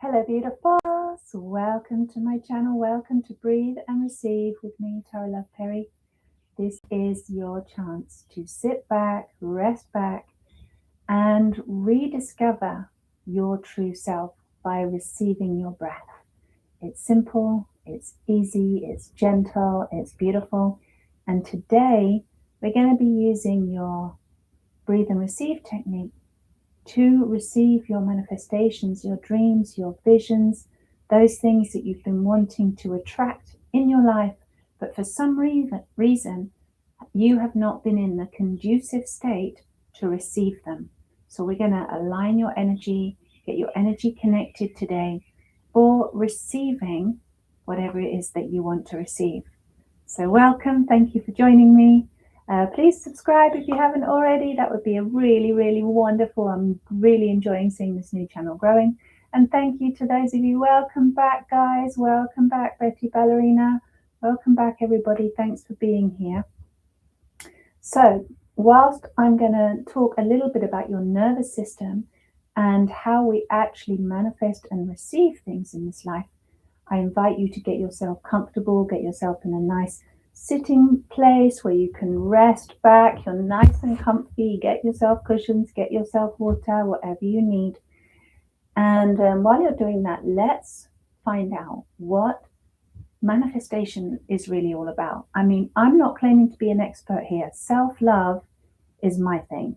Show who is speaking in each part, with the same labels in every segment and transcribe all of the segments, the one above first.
Speaker 1: Hello, beautifuls. Welcome to my channel. Welcome to Breathe and Receive with me, Tara Love Perry. This is your chance to sit back, rest back, and rediscover your true self by receiving your breath. It's simple, it's easy, it's gentle, it's beautiful. And today we're going to be using your Breathe and Receive technique to receive your manifestations, your dreams, your visions, those things that you've been wanting to attract in your life, but for some reason you have not been in the conducive state to receive them. So we're going to align your energy, get your energy connected today for receiving whatever it is that you want to receive. So welcome, thank you for joining me. Please subscribe if you haven't already. That would be a really wonderful. I'm really enjoying seeing this new channel growing. And thank you to those of you. Welcome back, guys. Welcome back, Betty Ballerina. Welcome back, everybody. Thanks for being here. So whilst I'm going to talk a little bit about your nervous system and how we actually manifest and receive things in this life, I invite you to get yourself comfortable, get yourself in a nice sitting place where you can rest back. You're nice and comfy. Get yourself cushions, get yourself water, whatever you need. And while you're doing that, let's find out what manifestation is really all about. I mean, I'm not claiming to be an expert here. Self-love is my thing.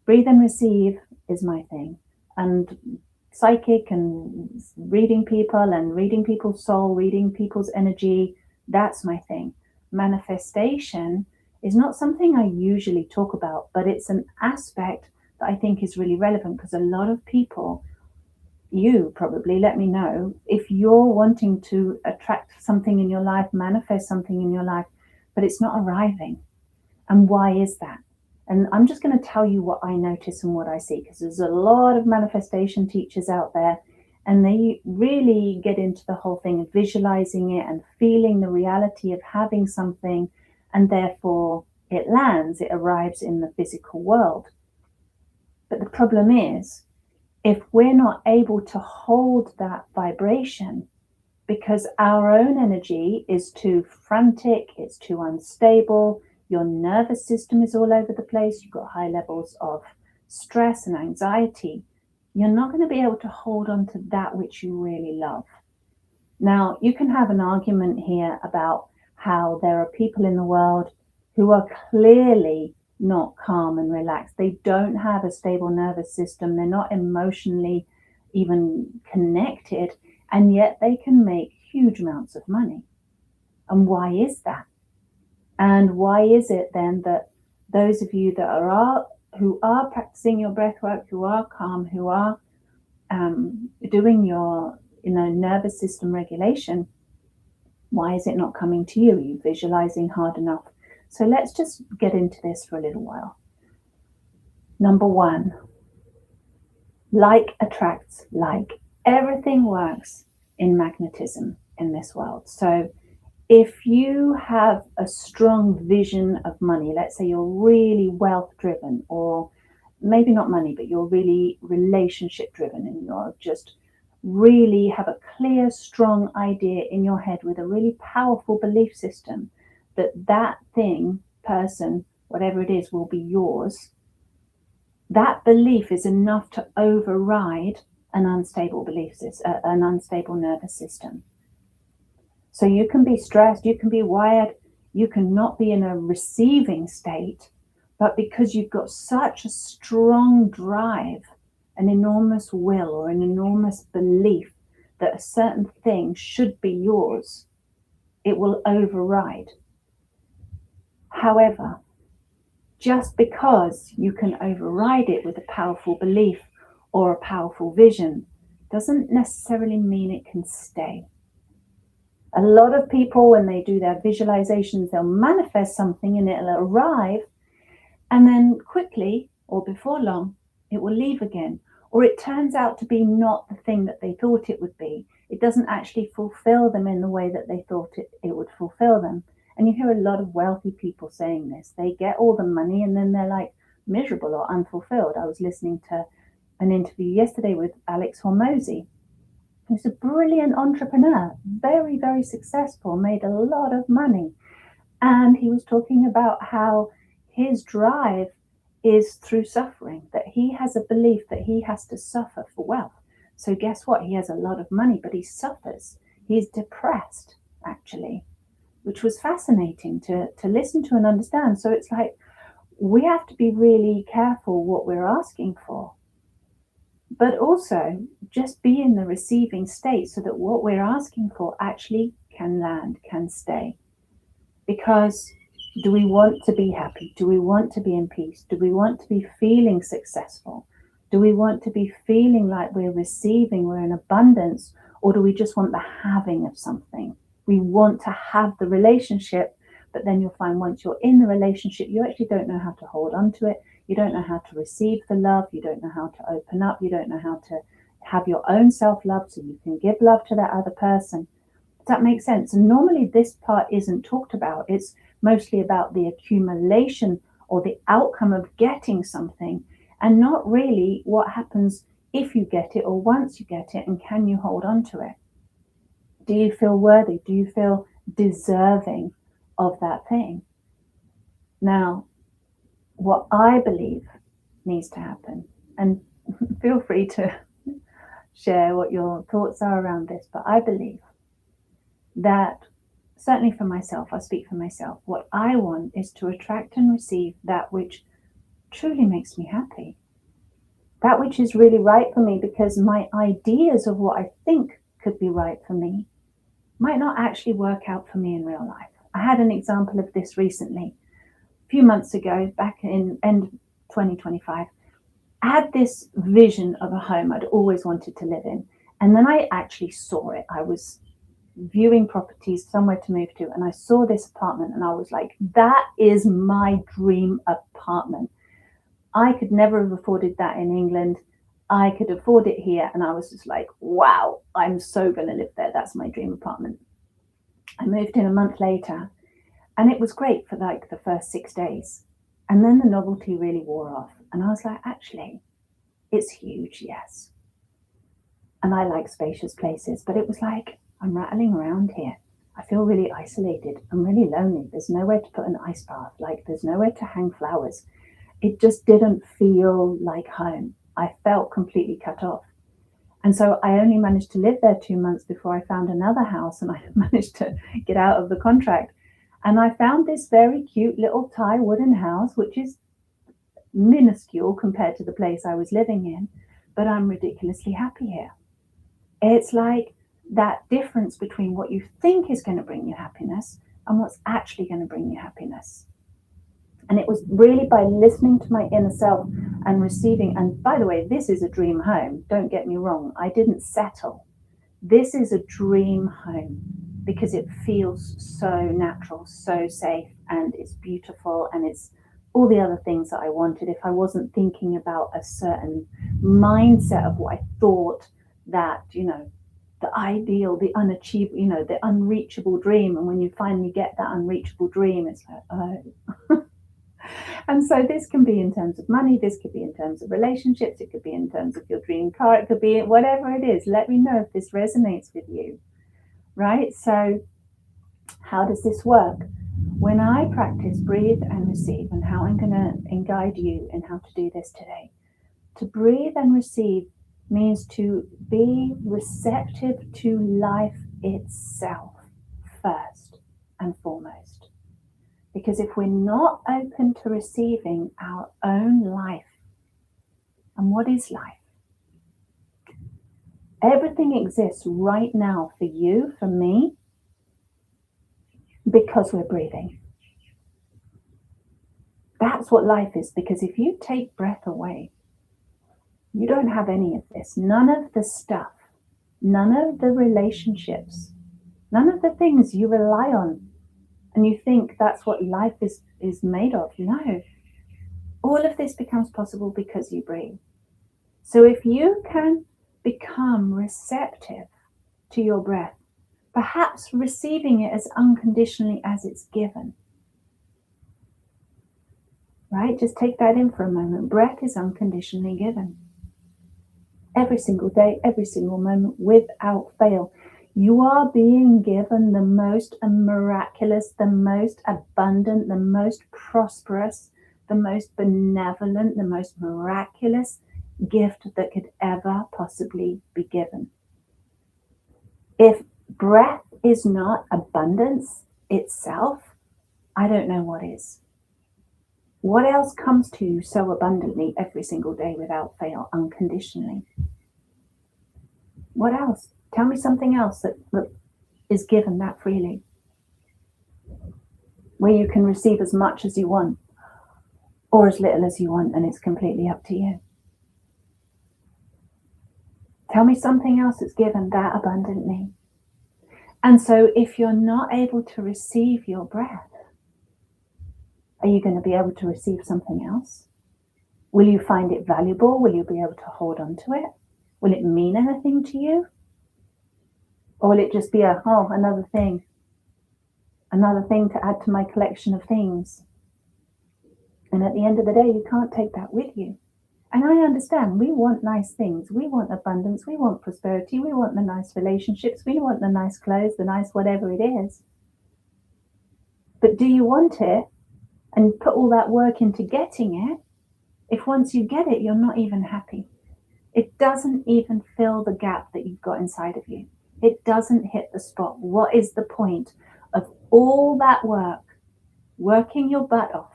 Speaker 1: Breathe and receive is my thing. And psychic and reading people and reading people's soul, reading people's energy, that's my thing. Manifestation is not something I usually talk about, but it's an aspect that I think is really relevant because a lot of people, you probably let me know if you're wanting to attract something in your life, manifest something in your life, but it's not arriving. And why is that? And I'm just going to tell you what I notice and what I see, because there's a lot of manifestation teachers out there, and they really get into the whole thing of visualizing it and feeling the reality of having something, and therefore it lands, it arrives in the physical world. But the problem is, if we're not able to hold that vibration because our own energy is too frantic, it's too unstable, your nervous system is all over the place, you've got high levels of stress and anxiety, you're not going to be able to hold on to that which you really love. Now, you can have an argument here about how there are people in the world who are clearly not calm and relaxed. They don't have a stable nervous system. They're not emotionally even connected, and yet they can make huge amounts of money. And why is that? And why is it then that those of you that who are practicing your breath work, who are calm, who are doing your nervous system regulation, why is it not coming to you? Are you visualizing hard enough? So let's just get into this for a little while. Number one, like attracts like. Everything works in magnetism in this world. So if you have a strong vision of money, let's say you're really wealth driven, or maybe not money, but you're really relationship driven, and you're just really have a clear, strong idea in your head with a really powerful belief system that thing, person, whatever it is, will be yours. That belief is enough to override an unstable belief system, an unstable nervous system. So you can be stressed, you can be wired, you can not be in a receiving state, but because you've got such a strong drive, an enormous will or an enormous belief that a certain thing should be yours, it will override. However, just because you can override it with a powerful belief or a powerful vision doesn't necessarily mean it can stay. A lot of people, when they do their visualizations, they'll manifest something and it'll arrive, and then quickly or before long, it will leave again. Or it turns out to be not the thing that they thought it would be. It doesn't actually fulfill them in the way that they thought it would fulfill them. And you hear a lot of wealthy people saying this. They get all the money and then they're like miserable or unfulfilled. I was listening to an interview yesterday with Alex Hormozy, He's a brilliant entrepreneur, very, very successful, made a lot of money. And he was talking about how his drive is through suffering, that he has a belief that he has to suffer for wealth. So guess what? He has a lot of money, but he suffers. He's depressed, actually, which was fascinating to listen to and understand. So it's like, we have to be really careful what we're asking for, but also just be in the receiving state so that what we're asking for actually can land, can stay. Because do we want to be happy? Do we want to be in peace? Do we want to be feeling successful? Do we want to be feeling like we're receiving, we're in abundance? Or do we just want the having of something? We want to have the relationship, but then you'll find once you're in the relationship, you actually don't know how to hold on to it. You don't know how to receive the love. You don't know how to open up. You don't know how to have your own self-love so you can give love to that other person. Does that make sense? And normally this part isn't talked about. It's mostly about the accumulation or the outcome of getting something, and not really what happens if you get it or once you get it, and can you hold on to it? Do you feel worthy? Do you feel deserving of that thing? Now, what I believe needs to happen, and feel free to share what your thoughts are around this, but I believe that, certainly for myself, I speak for myself, what I want is to attract and receive that which truly makes me happy, that which is really right for me, because my ideas of what I think could be right for me might not actually work out for me in real life. I had an example of this recently. A few months ago, back in end 2025, I had this vision of a home I'd always wanted to live in. And then I actually saw it. I was viewing properties, somewhere to move to, and I saw this apartment and I was like, that is my dream apartment. I could never have afforded that in England. I could afford it here. And I was just like, wow, I'm so going to live there. That's my dream apartment. I moved in a month later, and it was great for like the first 6 days. And then the novelty really wore off. And I was like, actually, it's huge, yes. And I like spacious places, but it was like, I'm rattling around here. I feel really isolated. I'm really lonely. There's nowhere to put an ice bath. Like, there's nowhere to hang flowers. It just didn't feel like home. I felt completely cut off. And so I only managed to live there 2 months before I found another house, and I managed to get out of the contract. And I found this very cute little Thai wooden house, which is minuscule compared to the place I was living in, but I'm ridiculously happy here. It's like that difference between what you think is going to bring you happiness and what's actually going to bring you happiness. And it was really by listening to my inner self and receiving. And by the way, this is a dream home. Don't get me wrong. I didn't settle. This is a dream home because it feels so natural, so safe, and it's beautiful, and it's all the other things that I wanted. If I wasn't thinking about a certain mindset of what I thought that, the ideal, the unachievable, the unreachable dream. And when you finally get that unreachable dream, it's like, oh. And so this can be in terms of money, this could be in terms of relationships, it could be in terms of your dream car, it could be whatever it is. Let me know if this resonates with you, right? So how does this work? When I practice breathe and receive, and how I'm going to guide you in how to do this today, to breathe and receive means to be receptive to life itself first and foremost. Because if we're not open to receiving our own life, and what is life? Everything exists right now for you, for me, because we're breathing. That's what life is, because if you take breath away, you don't have any of this, none of the stuff, none of the relationships, none of the things you rely on. And you think that's what life is made of. No. All of this becomes possible because you breathe. So if you can become receptive to your breath, perhaps receiving it as unconditionally as it's given, right? Just take that in for a moment. Breath is unconditionally given. every single day, every single moment, without fail. You are being given the most miraculous, the most abundant, the most prosperous, the most benevolent, the most miraculous gift that could ever possibly be given. If breath is not abundance itself, I don't know what is. What else comes to you so abundantly every single day without fail, unconditionally? What else? Tell me something else that is given that freely, where you can receive as much as you want or as little as you want, and it's completely up to you. Tell me something else that's given that abundantly. And so if you're not able to receive your breath, are you going to be able to receive something else? Will you find it valuable? Will you be able to hold on to it? Will it mean anything to you? Or will it just be another thing to add to my collection of things? And at the end of the day, you can't take that with you. And I understand, we want nice things. We want abundance. We want prosperity. We want the nice relationships. We want the nice clothes, the nice whatever it is. But do you want it and put all that work into getting it, if once you get it, you're not even happy? It doesn't even fill the gap that you've got inside of you. It doesn't hit the spot. What is the point of all that work, working your butt off,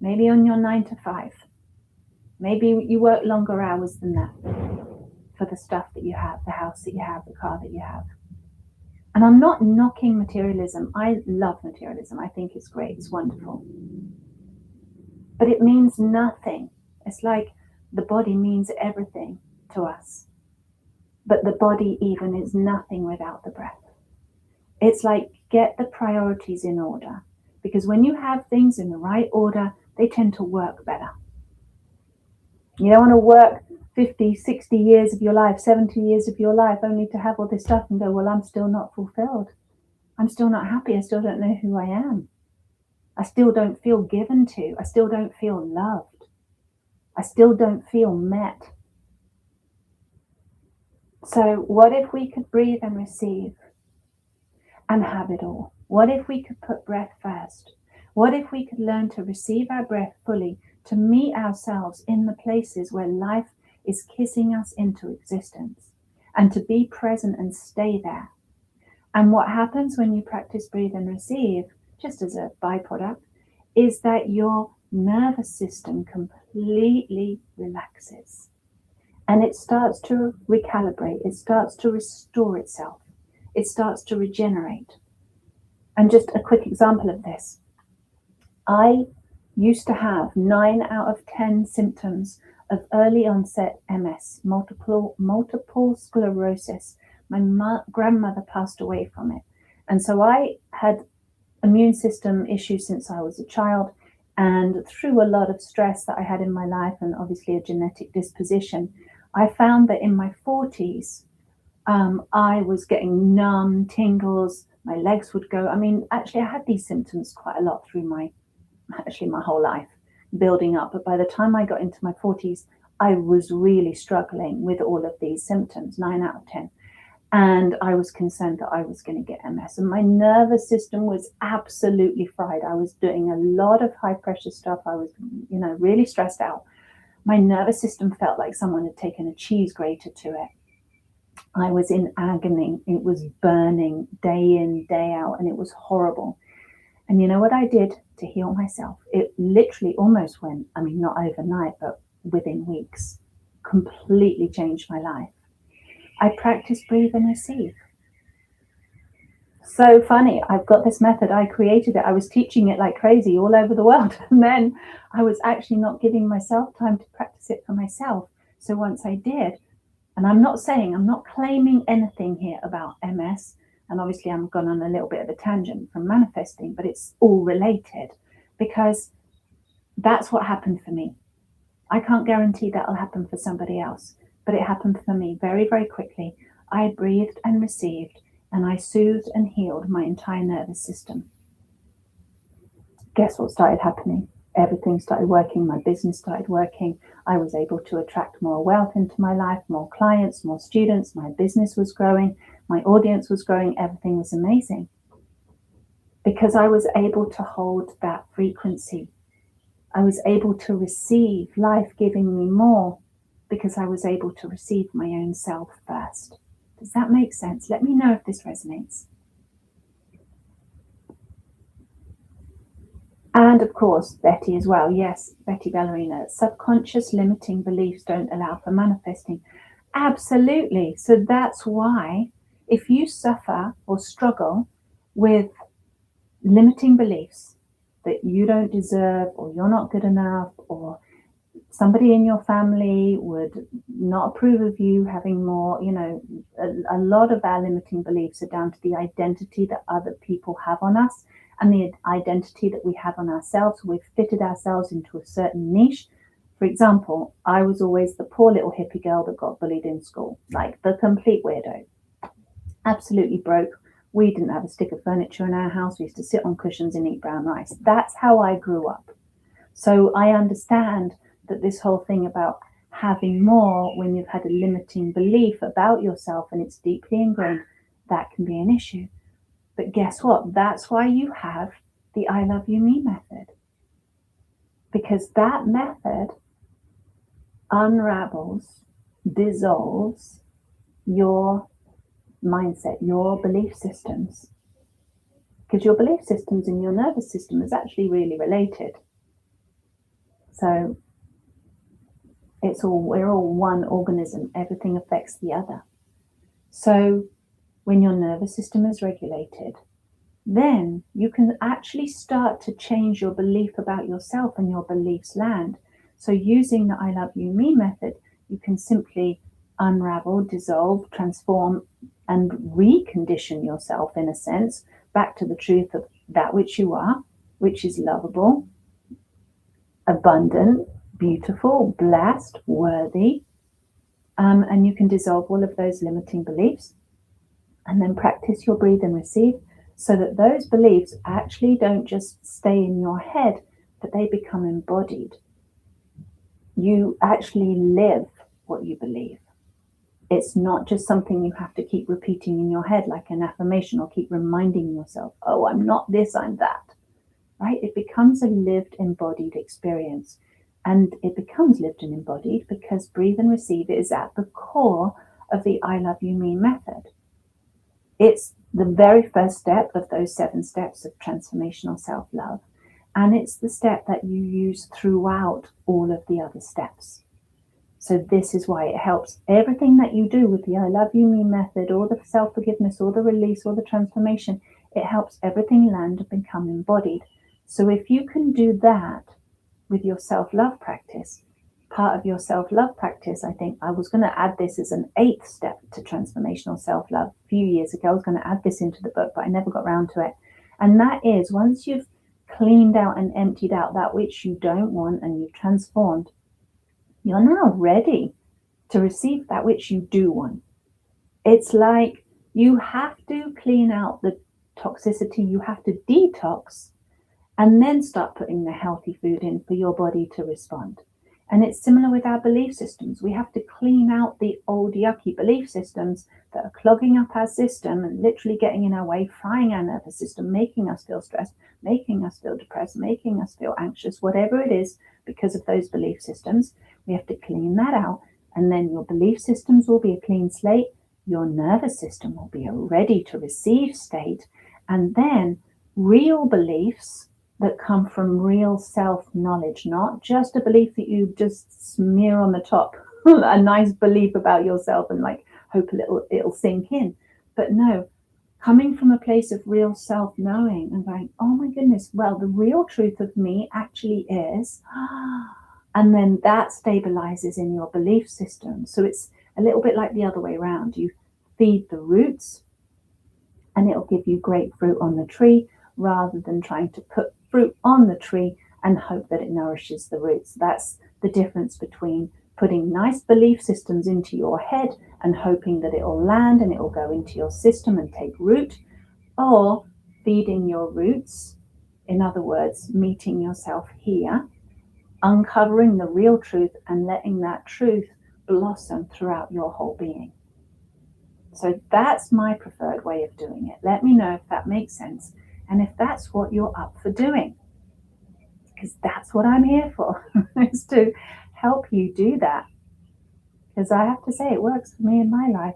Speaker 1: maybe on your 9 to 5? Maybe you work longer hours than that for the stuff that you have, the house that you have, the car that you have. And I'm not knocking materialism. I love materialism. I think it's great. It's wonderful. But it means nothing. It's like the body means everything to us. But the body even is nothing without the breath. It's like, get the priorities in order. Because when you have things in the right order, they tend to work better. You don't want to work 50, 60 years of your life, 70 years of your life, only to have all this stuff and go, well, I'm still not fulfilled. I'm still not happy. I still don't know who I am. I still don't feel given to. I still don't feel loved. I still don't feel met. So what if we could breathe and receive and have it all? What if we could put breath first? What if we could learn to receive our breath fully, to meet ourselves in the places where life is kissing us into existence, and to be present and stay there? And what happens when you practice breathe and receive, just as a byproduct, is that your nervous system completely relaxes. And it starts to recalibrate. It starts to restore itself. It starts to regenerate. And just a quick example of this. I used to have 9 out of 10 symptoms of early onset MS, multiple sclerosis. My grandmother passed away from it. And so I had immune system issues since I was a child, and through a lot of stress that I had in my life, and obviously a genetic disposition, I found that in my 40s, I was getting numb, tingles, my legs would go. I mean, actually, I had these symptoms quite a lot through my whole life, building up. But by the time I got into my 40s, I was really struggling with all of these symptoms, 9 out of 10. And I was concerned that I was going to get MS. And my nervous system was absolutely fried. I was doing a lot of high pressure stuff. I was, really stressed out. My nervous system felt like someone had taken a cheese grater to it. I was in agony. It was burning day in, day out, and it was horrible. And you know what I did to heal myself? It literally almost went, not overnight, but within weeks, completely changed my life. I practiced breathe and receive. So funny. I've got this method. I created it. I was teaching it like crazy all over the world. And then I was actually not giving myself time to practice it for myself. So once I did, and I'm not claiming anything here about MS. And obviously I'm gone on a little bit of a tangent from manifesting, but it's all related because that's what happened for me. I can't guarantee that'll happen for somebody else, but it happened for me very, very quickly. I breathed and received, and I soothed and healed my entire nervous system. Guess what started happening? everything started working, my business started working, I was able to attract more wealth into my life, more clients, more students, my business was growing, my audience was growing, everything was amazing. Because I was able to hold that frequency. I was able to receive life giving me more because I was able to receive my own self first. Does that make sense? Let me know if this resonates. And of course, Betty as well. Yes, Betty Ballerina. Subconscious limiting beliefs don't allow for manifesting. Absolutely. So that's why if you suffer or struggle with limiting beliefs that you don't deserve, or you're not good enough, or somebody in your family would not approve of you having more, a lot of our limiting beliefs are down to the identity that other people have on us and the identity that we have on ourselves. We've fitted ourselves into a certain niche. For example, I was always the poor little hippie girl that got bullied in school, like the complete weirdo, absolutely broke. We didn't have a stick of furniture in our house. We used to sit on cushions and eat brown rice. That's how I grew up. So I understand that this whole thing about having more when you've had a limiting belief about yourself and it's deeply ingrained, that can be an issue. But guess what? That's why you have the I Love You Me method. Because that method unravels, dissolves your mindset, your belief systems. Because your belief systems and your nervous system is actually really related. So we're all one organism. Everything affects the other. So when your nervous system is regulated, then you can actually start to change your belief about yourself and your beliefs land. So using the I Love You Me method, you can simply unravel, dissolve, transform, and recondition yourself, in a sense, back to the truth of that which you are, which is lovable, abundant, beautiful, blessed, worthy. And you can dissolve all of those limiting beliefs and then practice your breathe and receive, so that those beliefs actually don't just stay in your head, but they become embodied. You actually live what you believe. It's not just something you have to keep repeating in your head like an affirmation, or keep reminding yourself, oh, I'm not this, I'm that, right? It becomes a lived, embodied experience. And it becomes lived and embodied because breathe and receive is at the core of the I Love You Me method. It's the very first step of those 7 steps of transformational self-love. And it's the step that you use throughout all of the other steps. So this is why it helps everything that you do with the I Love You Me method, or the self-forgiveness, or the release, or the transformation. It helps everything land and become embodied. So if you can do that with your self-love practice, part of your self-love practice, I think I was going to add this as an 8th step to transformational self-love a few years ago. I was going to add this into the book, but I never got around to it. And that is, once you've cleaned out and emptied out that which you don't want and you've transformed, you're now ready to receive that which you do want. It's like you have to clean out the toxicity, you have to detox, and then start putting the healthy food in for your body to respond. And it's similar with our belief systems. We have to clean out the old yucky belief systems that are clogging up our system and literally getting in our way, frying our nervous system, making us feel stressed, making us feel depressed, making us feel anxious, whatever it is, because of those belief systems. We have to clean that out. And then your belief systems will be a clean slate. Your nervous system will be a ready to receive state. And then real beliefs that come from real self-knowledge, not just a belief that you just smear on the top, a nice belief about yourself and like hope it'll sink in. But no, coming from a place of real self-knowing and going, oh my goodness, well, the real truth of me actually is, and then that stabilizes in your belief system. So it's a little bit like the other way around. You feed the roots and it'll give you great fruit on the tree, rather than trying to put fruit on the tree and hope that it nourishes the roots. That's the difference between putting nice belief systems into your head and hoping that it'll land and it'll go into your system and take root, or feeding your roots In other words, meeting yourself here, uncovering the real truth and letting that truth blossom throughout your whole being. So that's my preferred way of doing it. Let me know if that makes sense and if that's what you're up for doing, because that's what I'm here for, is to help you do that. Because I have to say, it works for me in my life.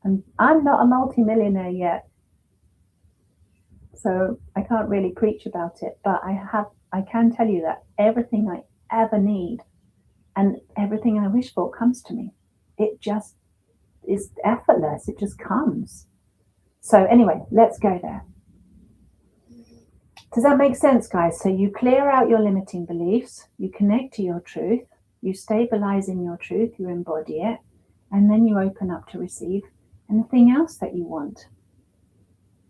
Speaker 1: And I'm not a multimillionaire yet, so I can't really preach about it, but I can tell you that everything I ever need and everything I wish for comes to me. It just is effortless. It just comes. So anyway, let's go there. Does that make sense, guys? So you clear out your limiting beliefs, you connect to your truth, you stabilize in your truth, you embody it, and then you open up to receive anything else that you want.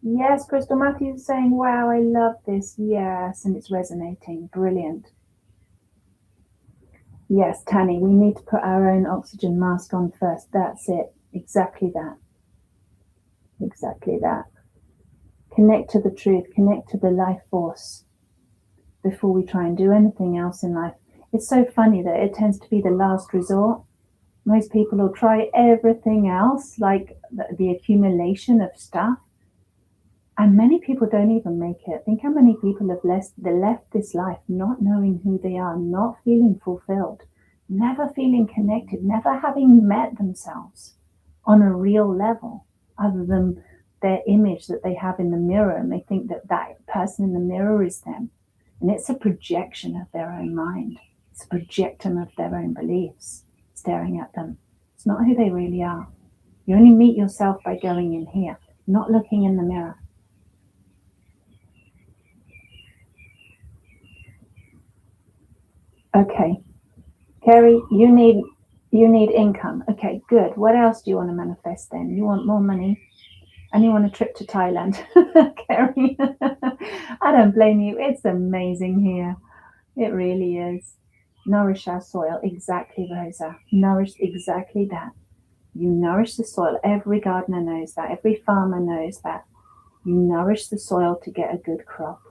Speaker 1: Yes, Crystal Matthews is saying, wow, I love this. Yes, and it's resonating. Brilliant. Yes, Tanny, we need to put our own oxygen mask on first. That's it. Exactly that. Exactly that. Connect to the truth, connect to the life force before we try and do anything else in life. It's so funny that it tends to be the last resort. Most people will try everything else, like the accumulation of stuff. And many people don't even make it. Think how many people have left this life not knowing who they are, not feeling fulfilled, never feeling connected, never having met themselves on a real level, other than their image that they have in the mirror, and they think that that person in the mirror is them. And it's a projection of their own mind. It's a projection of their own beliefs staring at them. It's not who they really are. You only meet yourself by going in here, not looking in the mirror. Okay, Kerry, you need income. Okay, good. What else do you want to manifest then? You want more money and you want a trip to Thailand. Kerry, I don't blame you. It's amazing here. It really is. Nourish our soil. Exactly, Rosa. Nourish exactly that. You nourish the soil. Every gardener knows that. Every farmer knows that. You nourish the soil to get a good crop.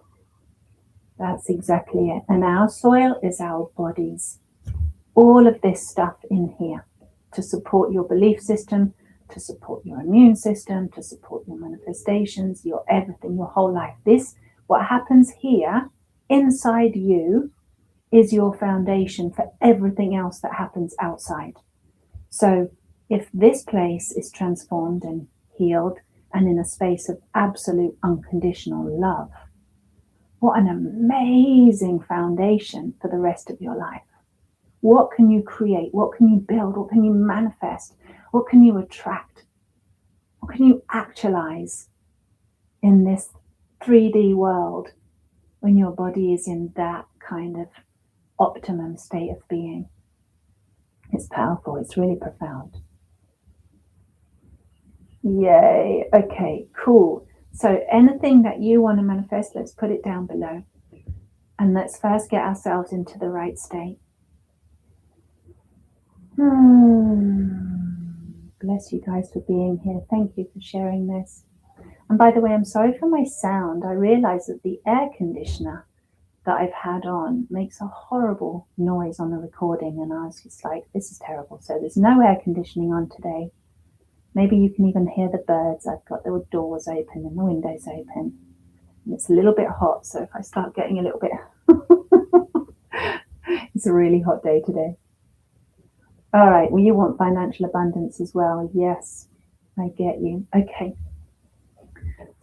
Speaker 1: That's exactly it. And our soil is our bodies. All of this stuff in here to support your belief system, to support your immune system, to support your manifestations, your everything, your whole life. What happens here inside you is your foundation for everything else that happens outside. So if this place is transformed and healed and in a space of absolute unconditional love, what an amazing foundation for the rest of your life. What can you create? What can you build? What can you manifest? What can you attract? What can you actualize in this 3D world when your body is in that kind of optimum state of being? It's powerful. It's really profound. Yay. Okay, cool. So anything that you want to manifest, let's put it down below. And let's first get ourselves into the right state. Bless you guys for being here. Thank you for sharing this. And by the way, I'm sorry for my sound. I realize that the air conditioner that I've had on makes a horrible noise on the recording, and I was just like, this is terrible. So there's no air conditioning on today. Maybe you can even hear the birds. I've got the doors open and the windows open. And it's a little bit hot, so if I start getting a little bit... It's a really hot day today. All right, well, you want financial abundance as well. Yes, I get you. Okay.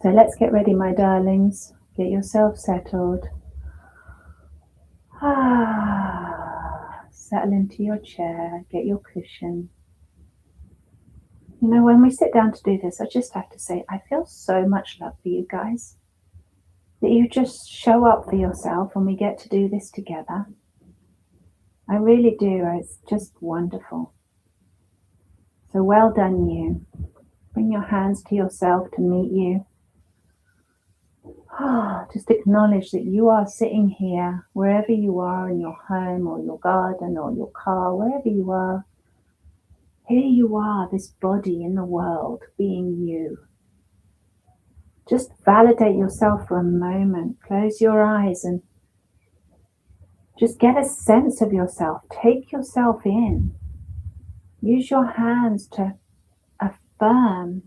Speaker 1: So let's get ready, my darlings. Get yourself settled. Settle into your chair. Get your cushion. You know, when we sit down to do this, I just have to say, I feel so much love for you guys. That you just show up for yourself and we get to do this together. I really do. It's just wonderful. So well done, you. Bring your hands to yourself to meet you. Just acknowledge that you are sitting here, wherever you are, in your home or your garden or your car, wherever you are. Here you are, this body in the world, being you. Just validate yourself for a moment. Close your eyes and just get a sense of yourself. Take yourself in. Use your hands to affirm,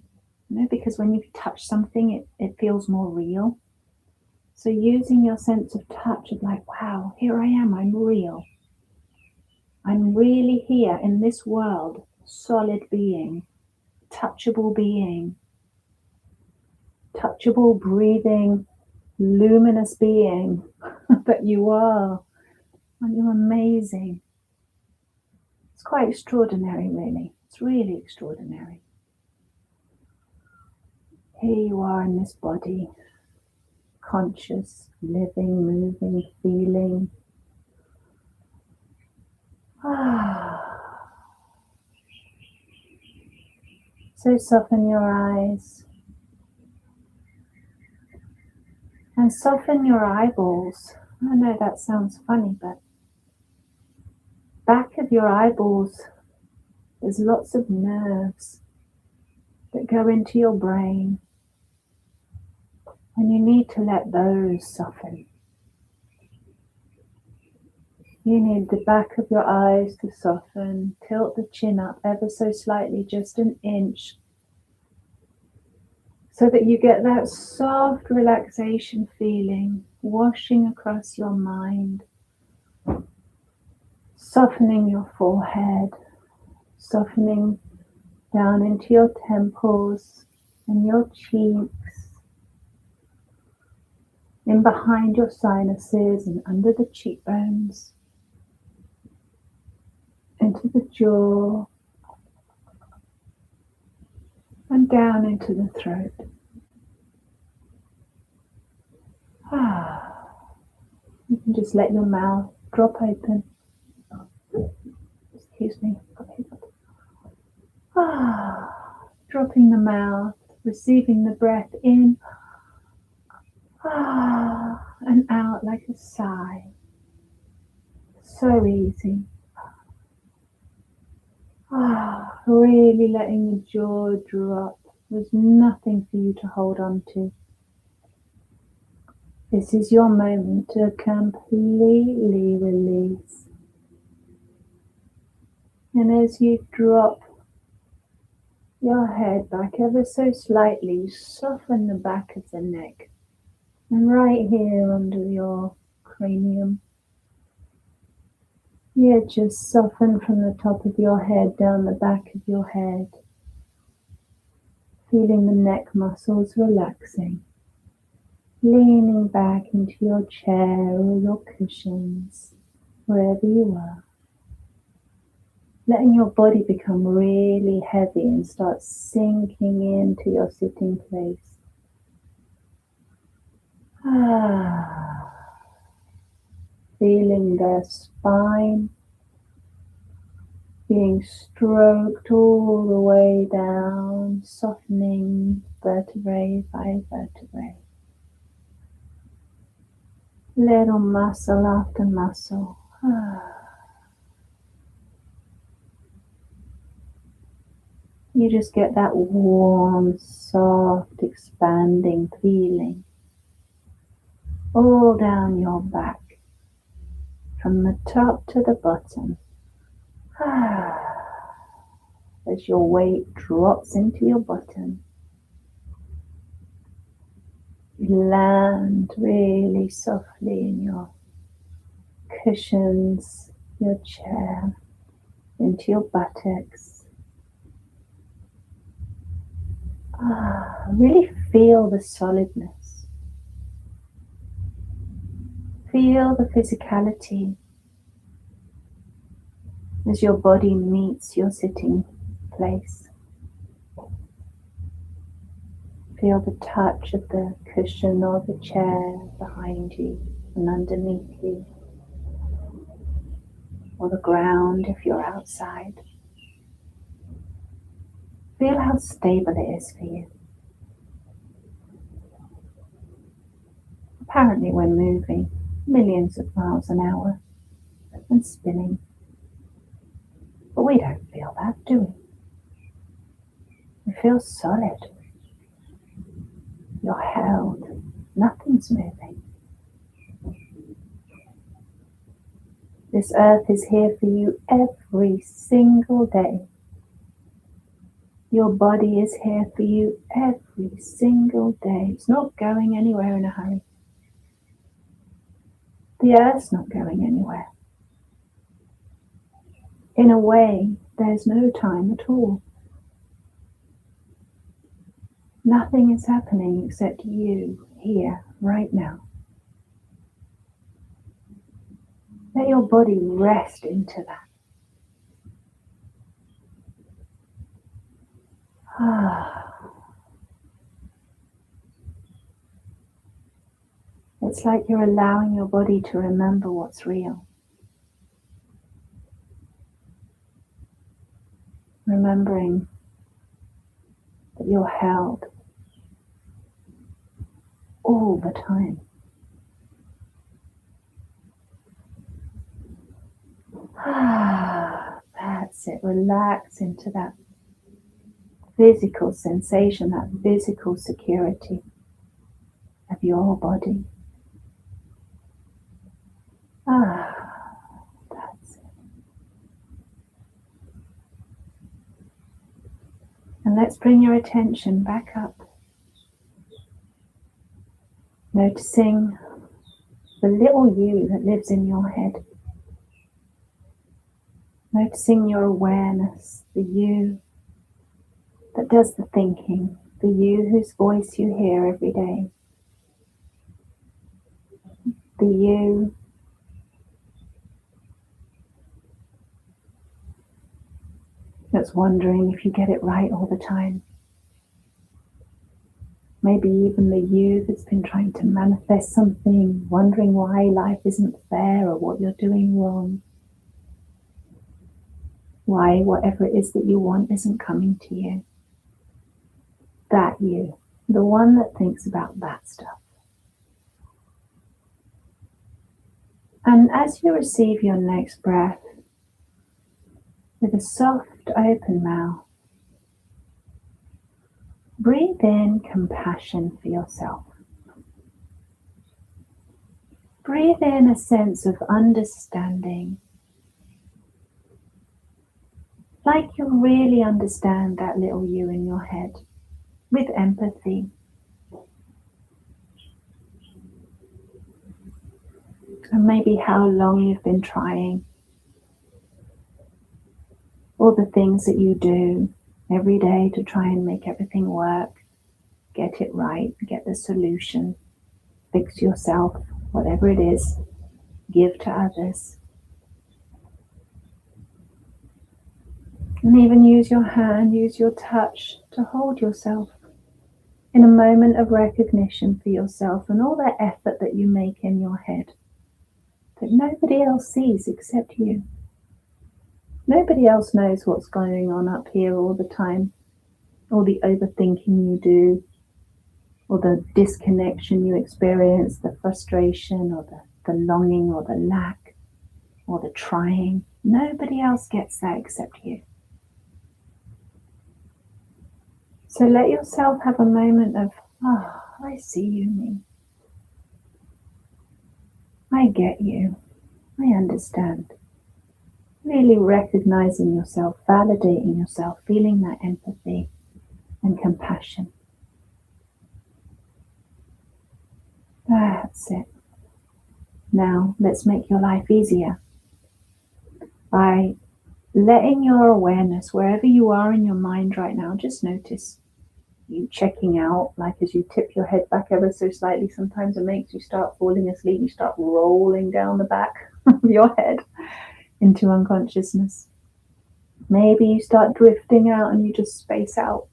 Speaker 1: because when you touch something, it feels more real. So using your sense of touch of like, wow, here I am, I'm real. I'm really here in this world, solid being, touchable being, touchable, breathing, luminous being that you are. And you're amazing. It's quite extraordinary, really. It's really extraordinary. Here you are in this body, conscious, living, moving, feeling. So soften your eyes and soften your eyeballs. I know that sounds funny, but back of your eyeballs, there's lots of nerves that go into your brain, and you need to let those soften. You need the back of your eyes to soften. Tilt the chin up ever so slightly, just an inch, so that you get that soft relaxation feeling washing across your mind, softening your forehead, softening down into your temples and your cheeks, in behind your sinuses and under the cheekbones, into the jaw, and down into the throat. You can just let your mouth drop open. Excuse me. Dropping the mouth, receiving the breath in and out like a sigh. So easy. Really letting the jaw drop. There's nothing for you to hold on to. This is your moment to completely release. And as you drop your head back ever so slightly, soften the back of the neck. And right here under your cranium, just soften from the top of your head down the back of your head, feeling the neck muscles relaxing, leaning back into your chair or your cushions, wherever you are, letting your body become really heavy and start sinking into your sitting place. Feeling the spine being stroked all the way down, softening vertebrae by vertebrae. Little muscle after muscle. You just get that warm, soft, expanding feeling all down your back, from the top to the bottom. As your weight drops into your bottom, you land really softly in your cushions, your chair, into your buttocks. Really feel the solidness. Feel the physicality as your body meets your sitting place. Feel the touch of the cushion or the chair behind you and underneath you, or the ground if you're outside. Feel how stable it is for you. Apparently we're moving millions of miles an hour and spinning, but we don't feel that, do we? We feel solid. You're held. Nothing's moving. This earth is here for you every single day. Your body is here for you every single day. It's not going anywhere in a hurry. The earth's not going anywhere. In a way, there's no time at all. Nothing is happening except you here, right now. Let your body rest into that. It's like you're allowing your body to remember what's real. Remembering that you're held all the time. That's it. Relax into that physical sensation, that physical security of your body. That's it. And let's bring your attention back up. Noticing the little you that lives in your head. Noticing your awareness, the you that does the thinking, the you whose voice you hear every day. The you that's wondering if you get it right all the time. Maybe even the you that's been trying to manifest something, wondering why life isn't fair or what you're doing wrong. Why whatever it is that you want isn't coming to you. That you, the one that thinks about that stuff. And as you receive your next breath, with a soft open mouth, breathe in compassion for yourself. Breathe in a sense of understanding. Like you really understand that little you in your head, with empathy. And maybe how long you've been trying. All the things that you do every day to try and make everything work, get it right, get the solution, fix yourself, whatever it is, give to others. And even use your hand, use your touch to hold yourself in a moment of recognition for yourself and all the effort that you make in your head that nobody else sees except you. Nobody else knows what's going on up here all the time, all the overthinking you do, or the disconnection you experience, the frustration or the longing or the lack or the trying. Nobody else gets that except you. So let yourself have a moment of, I see you, me. I get you. I understand. Really recognizing yourself, validating yourself, feeling that empathy and compassion. That's it. Now let's make your life easier by letting your awareness, wherever you are in your mind right now, just notice you checking out, like as you tip your head back ever so slightly, sometimes it makes you start falling asleep, you start rolling down the back of your head into unconsciousness. Maybe you start drifting out and you just space out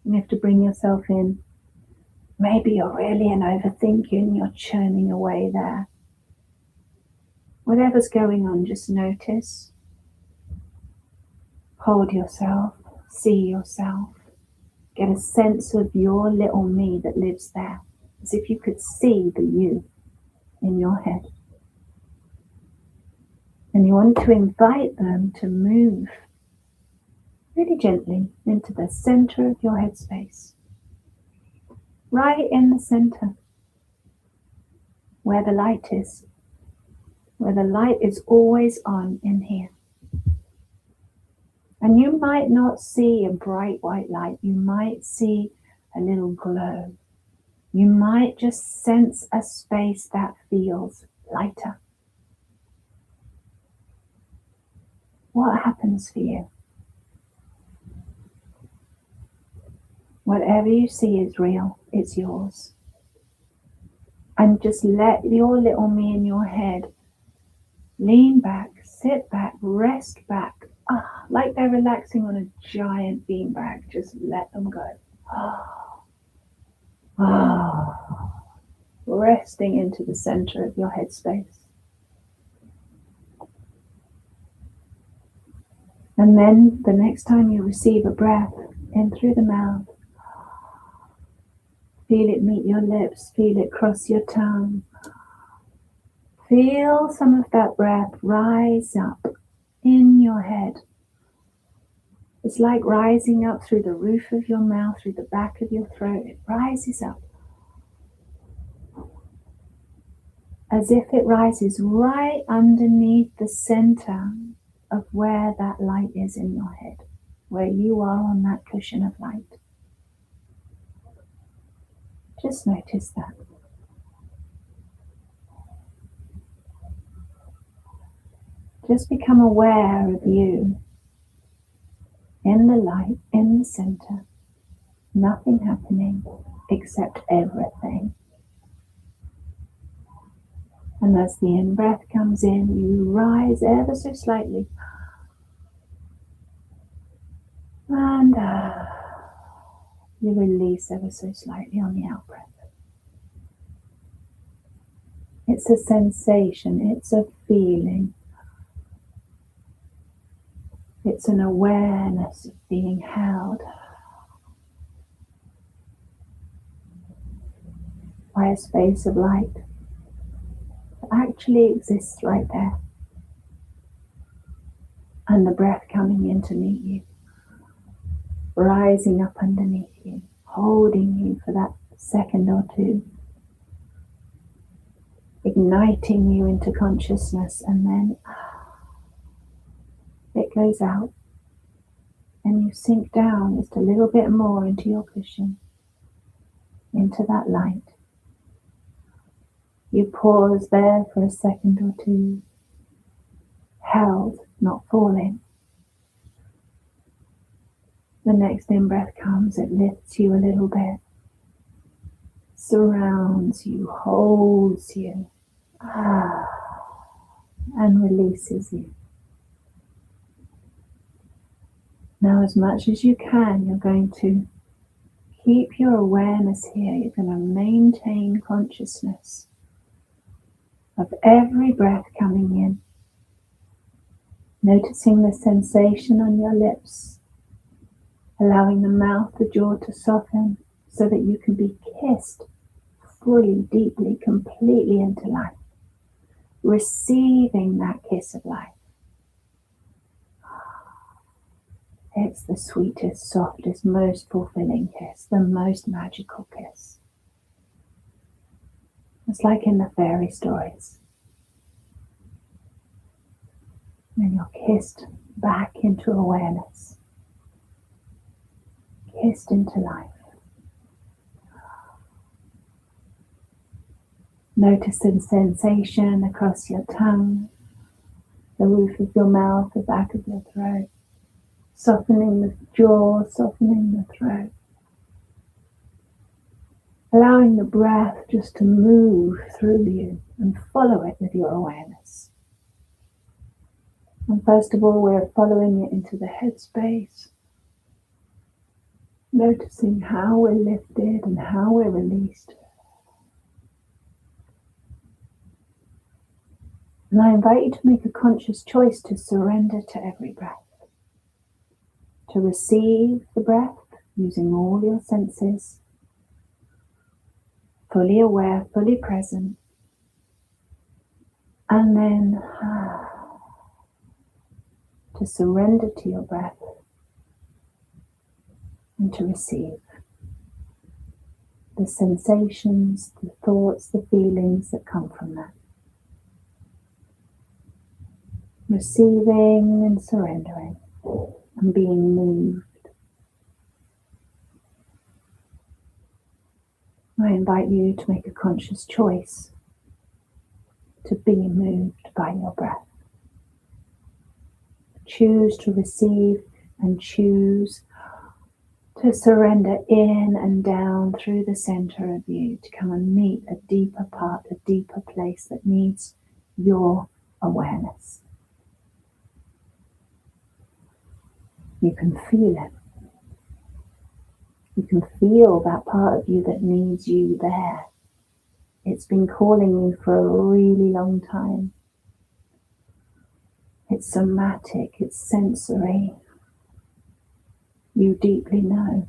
Speaker 1: and you have to bring yourself in. Maybe you're really an overthinking, you're churning away there. Whatever's going on, just notice. Hold yourself, see yourself. Get a sense of your little me that lives there, as if you could see the you in your head. And you want to invite them to move really gently into the center of your headspace. right in the center, where the light is, where the light is always on in here. And you might not see a bright white light, you might see a little glow. You might just sense a space that feels lighter. What happens for you? Whatever you see is real, it's yours. And just let your little me in your head lean back, sit back, rest back, like they're relaxing on a giant beanbag. Just let them go. Resting into the center of your headspace. And then the next time you receive a breath in through the mouth, feel it meet your lips, feel it cross your tongue. Feel some of that breath rise up in your head. It's like rising up through the roof of your mouth, through the back of your throat. It rises up. As if it rises right underneath the center of where that light is in your head, where you are on that cushion of light. Just notice that. Just become aware of you in the light, in the center. Nothing happening except everything. And as the in-breath comes in, you rise ever so slightly. And you release ever so slightly on the out-breath. It's a sensation, it's a feeling. It's an awareness of being held by a space of light that actually exists right there. And the breath coming in to meet you, rising up underneath you, holding you for that second or two, igniting you into consciousness, and then it goes out and you sink down just a little bit more into your cushion, into that light. You pause there for a second or two, held, not falling. The next in-breath comes, it lifts you a little bit, surrounds you, holds you, and releases you. Now, as much as you can, you're going to keep your awareness here. You're going to maintain consciousness of every breath coming in, noticing the sensation on your lips, allowing the mouth, the jaw to soften so that you can be kissed fully, deeply, completely into life, receiving that kiss of life. It's the sweetest, softest, most fulfilling kiss, the most magical kiss. It's like in the fairy stories. When you're kissed back into awareness, kissed into life. Notice the sensation across your tongue, the roof of your mouth, the back of your throat, softening the jaw, softening the throat. Allowing the breath just to move through you and follow it with your awareness. And first of all, we're following it into the headspace, noticing how we're lifted and how we're released. And I invite you to make a conscious choice to surrender to every breath, to receive the breath using all your senses, fully aware, fully present, and then to surrender to your breath and to receive the sensations, the thoughts, the feelings that come from that. Receiving and surrendering and being moved. I invite you to make a conscious choice to be moved by your breath. Choose to receive and choose to surrender in and down through the center of you to come and meet a deeper part, a deeper place that needs your awareness. You can feel it. You can feel that part of you that needs you there. It's been calling you for a really long time. It's somatic, it's sensory. You deeply know.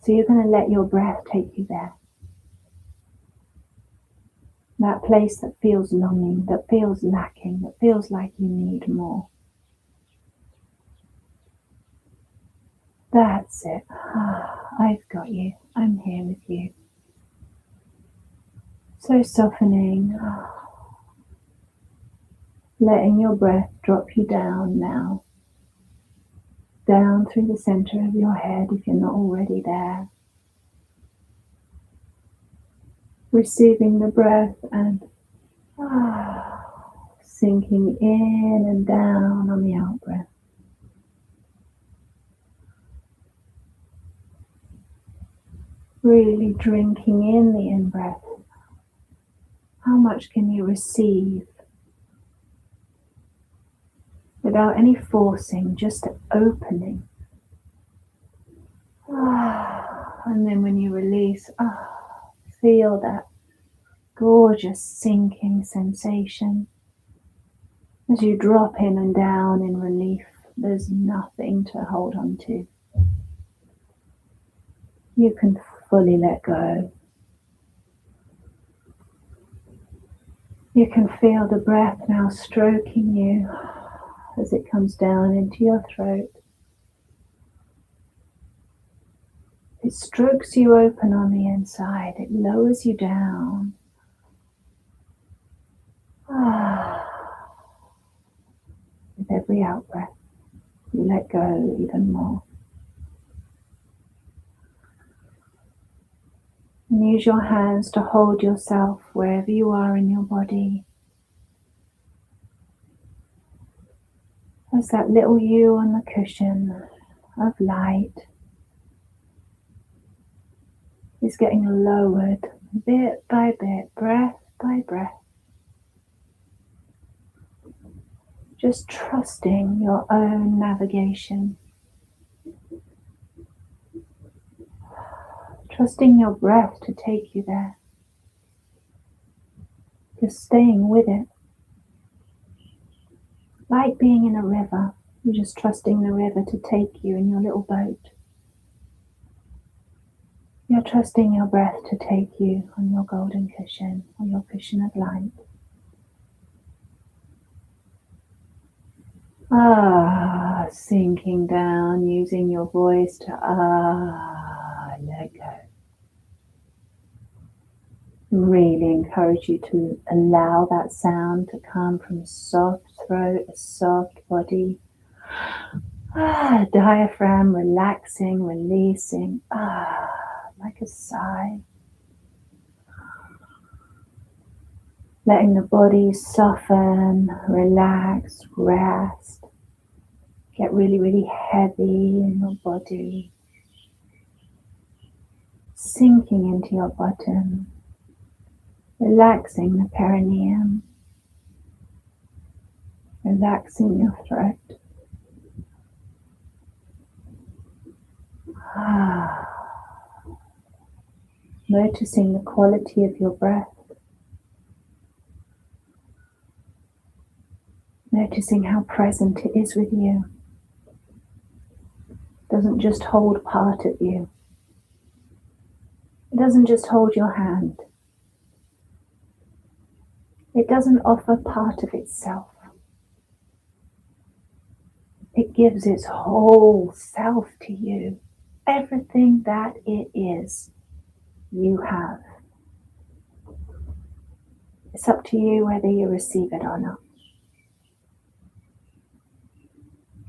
Speaker 1: So you're going to let your breath take you there. That place that feels longing, that feels lacking, that feels like you need more. That's it. I've got you. I'm here with you. So softening. Letting your breath drop you down now. Down through the center of your head if you're not already there. Receiving the breath and sinking in and down on the out breath. Really drinking in the in-breath. How much can you receive without any forcing, just opening? And then when you release, feel that gorgeous sinking sensation. As you drop in and down in relief, there's nothing to hold on to. You can fully let go. You can feel the breath now stroking you as it comes down into your throat. It strokes you open on the inside. It lowers you down. With every out breath, you let go even more. And use your hands to hold yourself wherever you are in your body. As that little you on the cushion of light is getting lowered bit by bit, breath by breath. Just trusting your own navigation. Trusting your breath to take you there. Just staying with it. Like being in a river. You're just trusting the river to take you in your little boat. You're trusting your breath to take you on your golden cushion, or your cushion of light. Sinking down, using your voice to let go. Really encourage you to allow that sound to come from a soft throat, a soft body. Diaphragm relaxing, releasing, like a sigh. Letting the body soften, relax, rest. Get really, really heavy in your body. Sinking into your bottom. Relaxing the perineum. Relaxing your throat. Noticing the quality of your breath. Noticing how present it is with you. It doesn't just hold part of you. It doesn't just hold your hand. It doesn't offer part of itself. It gives its whole self to you. everything that it is you have. It's up to you whether you receive it or not.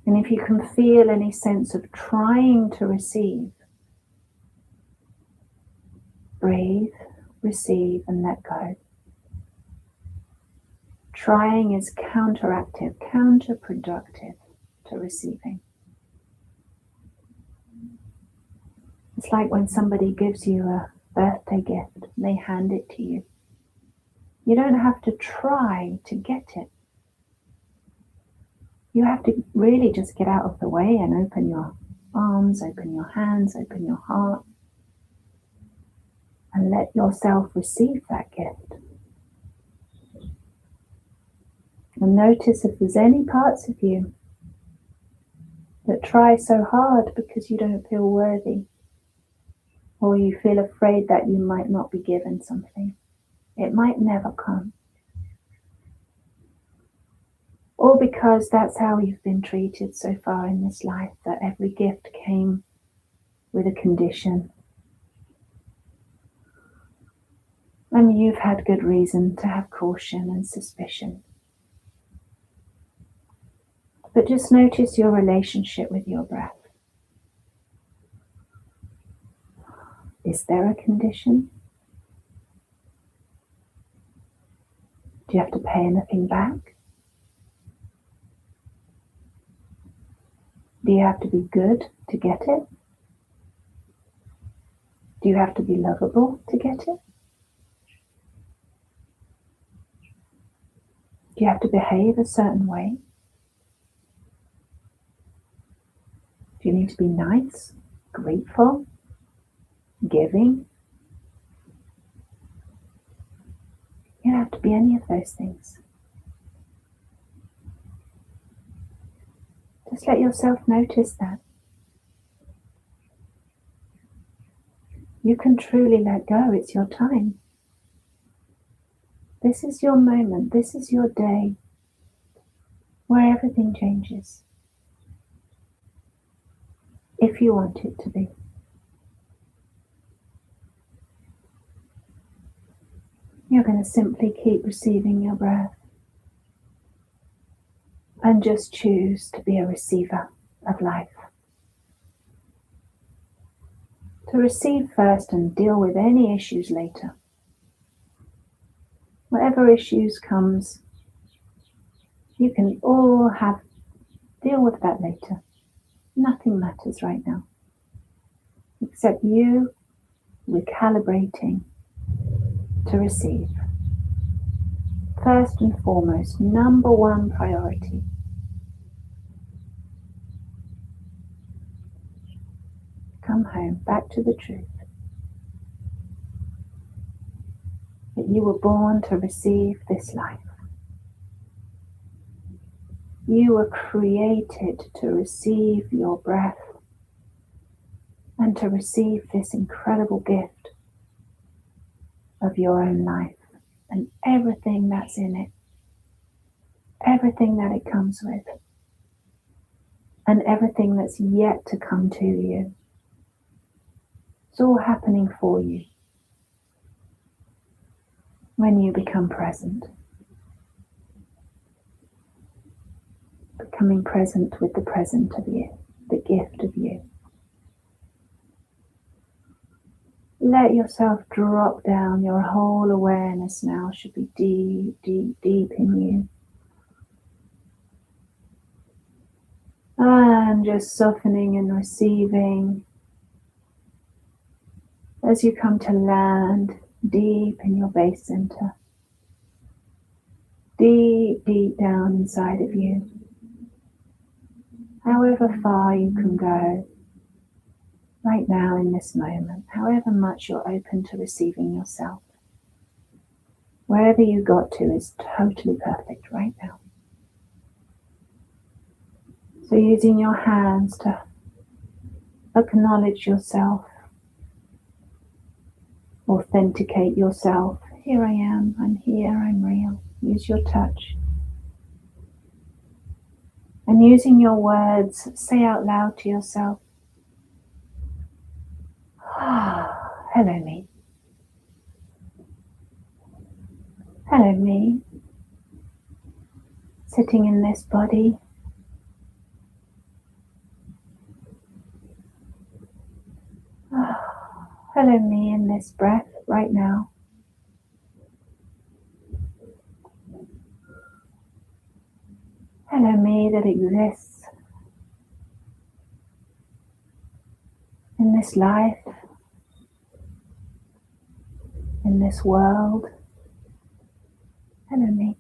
Speaker 1: And if you can feel any sense of trying to receive, breathe, receive, and let go. Trying is counteractive, counterproductive to receiving. It's like when somebody gives you a birthday gift and they hand it to you. You don't have to try to get it. You have to really just get out of the way and open your arms, open your hands, open your heart, and let yourself receive that gift. And notice if there's any parts of you that try so hard because you don't feel worthy, or you feel afraid that you might not be given something. It might never come. Or because that's how you've been treated so far in this life, that every gift came with a condition. And you've had good reason to have caution and suspicion. But just notice your relationship with your breath. Is there a condition? Do you have to pay anything back? Do you have to be good to get it? Do you have to be lovable to get it? Do you have to behave a certain way? Do you need to be nice, grateful, giving? You don't have to be any of those things. Just let yourself notice that. You can truly let go. It's your time. This is your moment. This is your day where everything changes. If you want it to be. You're going to simply keep receiving your breath and just choose to be a receiver of life. To receive first and deal with any issues later. Whatever issues comes, you can all deal with that later. Nothing matters right now, except you recalibrating to receive. First and foremost, number one priority. Come home, back to the truth. That you were born to receive this life. You were created to receive your breath and to receive this incredible gift of your own life and everything that's in it, everything that it comes with, and everything that's yet to come to you. It's all happening for you when you become present. Becoming present with the present of you, the gift of you. Let yourself drop down. Your whole awareness now should be deep, deep, deep in you. And just softening and receiving as you come to land deep in your base center. Deep, deep down inside of you. However far you can go right now in this moment, however much you're open to receiving yourself. Wherever you got to is totally perfect right now. So using your hands to acknowledge yourself, authenticate yourself. Here I am, I'm here, I'm real. Use your touch. And using your words, say out loud to yourself, Hello me. Hello me. Sitting in this body. Hello me in this breath right now. Hello me that exists in this life, in this world. Hello me.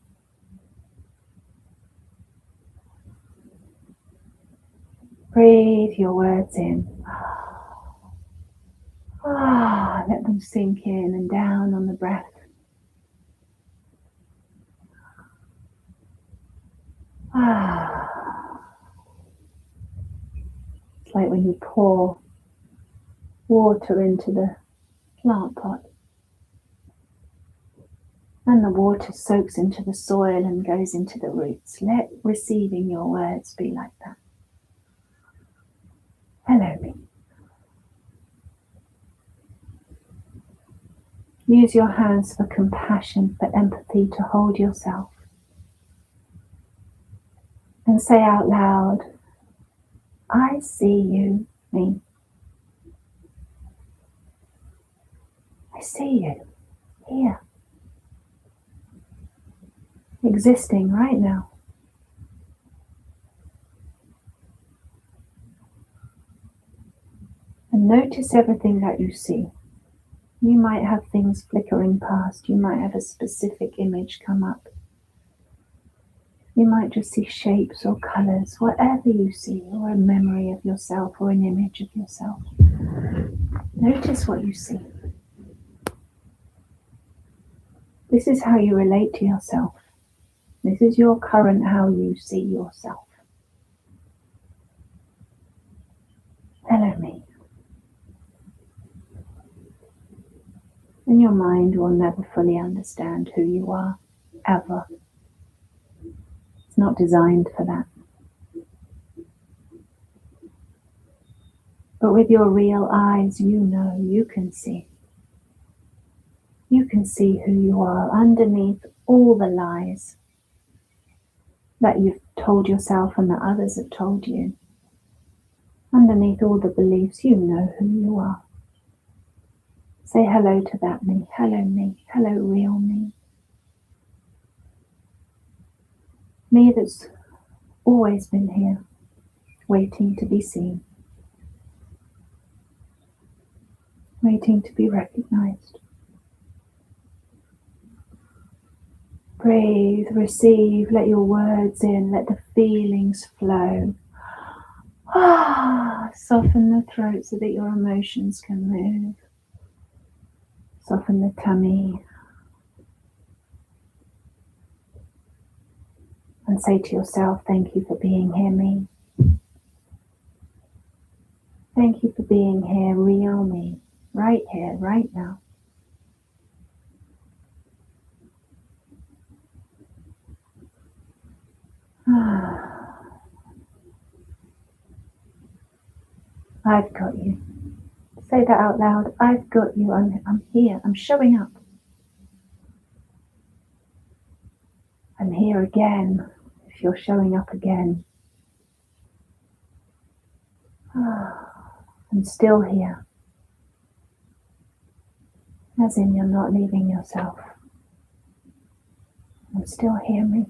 Speaker 1: Breathe your words in. Let them sink in and down on the breath. It's like when you pour water into the plant pot and the water soaks into the soil and goes into the roots. Let receiving your words be like that. Hello me. Use your hands for compassion, for empathy, to hold yourself. And say out loud, I see you, me. I see you, here. Existing right now. And notice everything that you see. You might have things flickering past. You might have a specific image come up. You might just see shapes or colours, whatever you see, or a memory of yourself or an image of yourself. Notice what you see. This is how you relate to yourself. This is your current how you see yourself. Hello me. And your mind will never fully understand who you are, ever. It's not designed for that. But with your real eyes, you know, you can see. You can see who you are underneath all the lies that you've told yourself and that others have told you. Underneath all the beliefs, you know who you are. Say hello to that me. Hello me. Hello real me. Me that's always been here, waiting to be seen. Waiting to be recognized. Breathe, receive, let your words in, let the feelings flow. Soften the throat so that your emotions can move. Soften the tummy. And say to yourself, thank you for being here, me. Thank you for being here, real me. Right here, right now. I've got you. Say that out loud. I've got you. I'm here. I'm showing up. I'm here again. If you're showing up again. I'm still here. As in, you're not leaving yourself. I'm still here, me.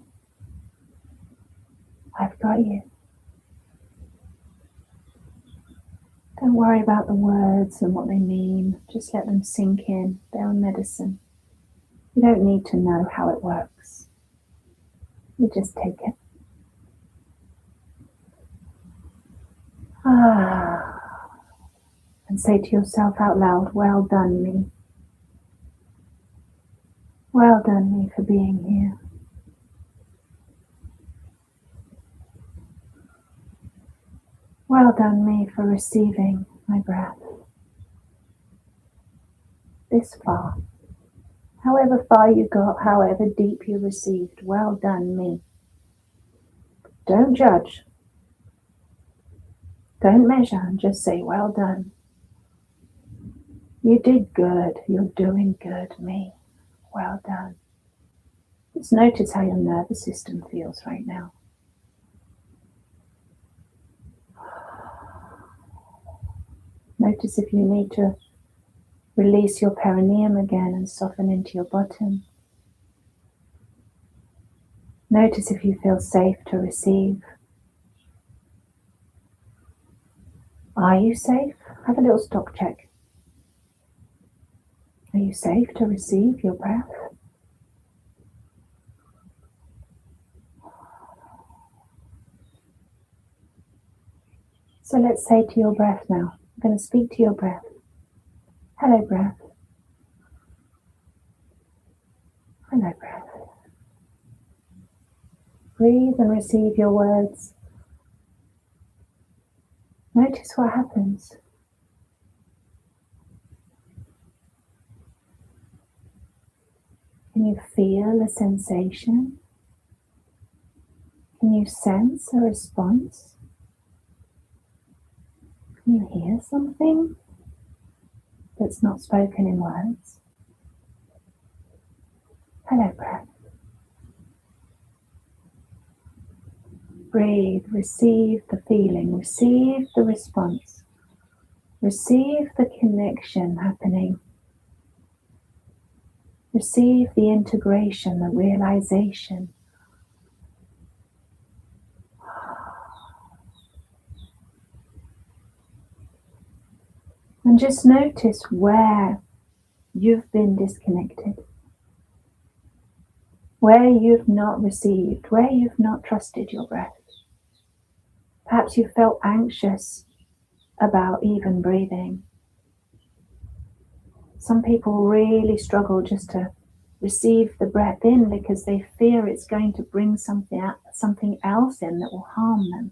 Speaker 1: I've got you. Don't worry about the words and what they mean. Just let them sink in. They're a medicine. You don't need to know how it works. You just take it. And say to yourself out loud, well done, me. Well done, me, for being here. Well done, me, for receiving my breath. This far. However far you got, however deep you received, well done, me. Don't judge. Don't measure, and just say, well done. You did good. You're doing good, me. Well done. Just notice how your nervous system feels right now. Notice if you need to release your perineum again and soften into your bottom. Notice if you feel safe to receive. Are you safe? Have a little stock check. Are you safe to receive your breath? So let's say to your breath now. I'm going to speak to your breath. Hello, breath. Hello, breath. Breathe and receive your words. Notice what happens. Can you feel a sensation? Can you sense a response? Can you hear something that's not spoken in words? Hello, breath. Breathe, receive the feeling, receive the response, receive the connection happening, receive the integration, the realization. And just notice where you've been disconnected, where you've not received, where you've not trusted your breath. Perhaps you felt anxious about even breathing. Some people really struggle just to receive the breath in because they fear it's going to bring something else in that will harm them.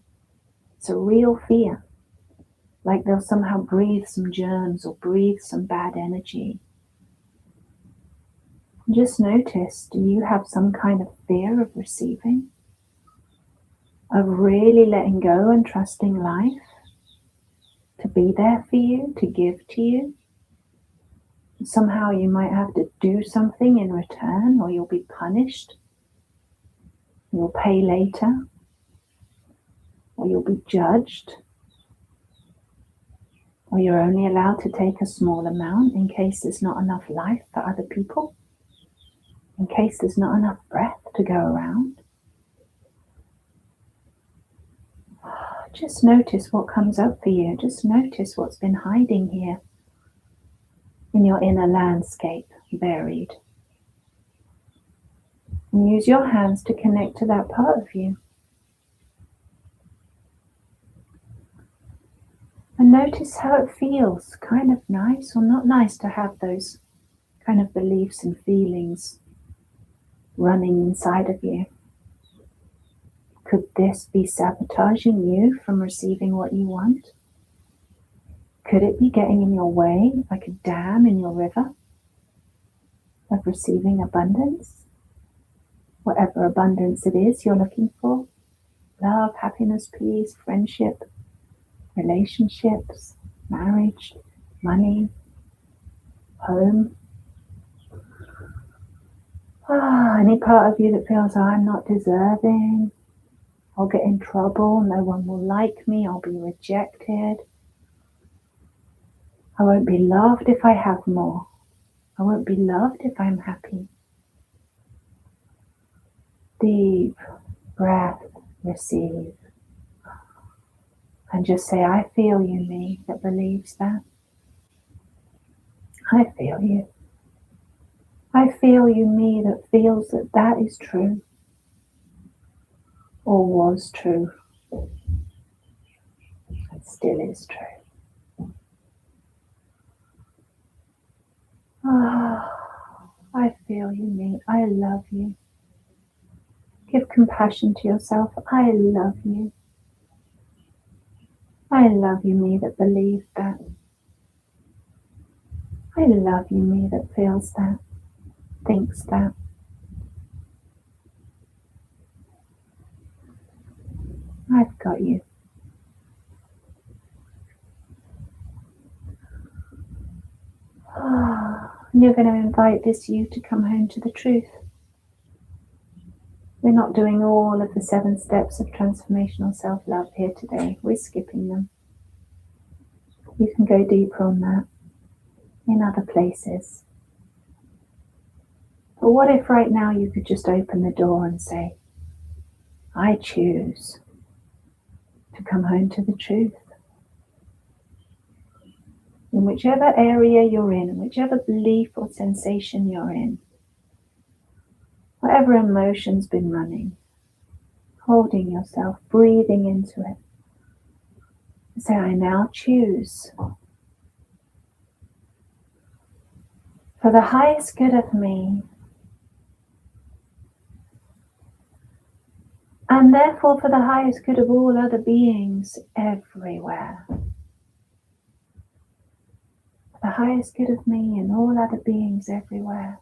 Speaker 1: It's a real fear, like they'll somehow breathe some germs or breathe some bad energy. Just notice, do you have some kind of fear of receiving? Of really letting go and trusting life to be there for you, to give to you? Somehow you might have to do something in return, or you'll be punished. You'll pay later, or you'll be judged, or you're only allowed to take a small amount in case there's not enough life for other people, in case there's not enough breath to go around. Just notice what comes up for you. Just notice what's been hiding here in your inner landscape, buried. And use your hands to connect to that part of you. And notice how it feels, kind of nice or not nice to have those kind of beliefs and feelings running inside of you. Could this be sabotaging you from receiving what you want? Could it be getting in your way, like a dam in your river, of receiving abundance? Whatever abundance it is you're looking for. Love, happiness, peace, friendship, relationships, marriage, money, home. Any part of you that feels, I'm not deserving, I'll get in trouble, no one will like me, I'll be rejected. I won't be loved if I have more. I won't be loved if I'm happy. Deep breath, receive. And just say, I feel you, me, that believes that. I feel you. I feel you, me, that feels that that is true. Or was true. It still is true. I feel you, me. I love you. Give compassion to yourself. I love you. I love you, me, that believes that. I love you, me, that feels that, thinks that. I've got you. And you're going to invite this you to come home to the truth. We're not doing all of the 7 steps of transformational self-love here today. We're skipping them. You can go deeper on that in other places. But what if right now you could just open the door and say, I choose to come home to the truth. In whichever area you're in, whichever belief or sensation you're in, whatever emotion's been running, holding yourself, breathing into it. Say, I now choose for the highest good of me, and therefore for the highest good of all other beings everywhere. For the highest good of me and all other beings everywhere.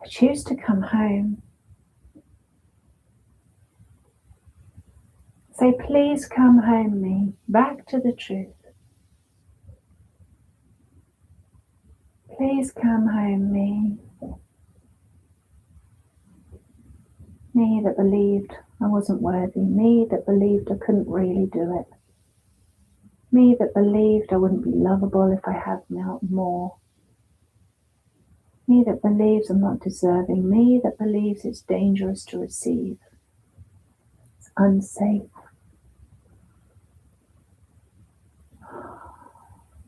Speaker 1: I choose to come home. Say, please come home me, back to the truth. Please come home me. Me that believed I wasn't worthy. Me that believed I couldn't really do it. Me that believed I wouldn't be lovable if I had more. Me that believes I'm not deserving. Me that believes it's dangerous to receive. It's unsafe.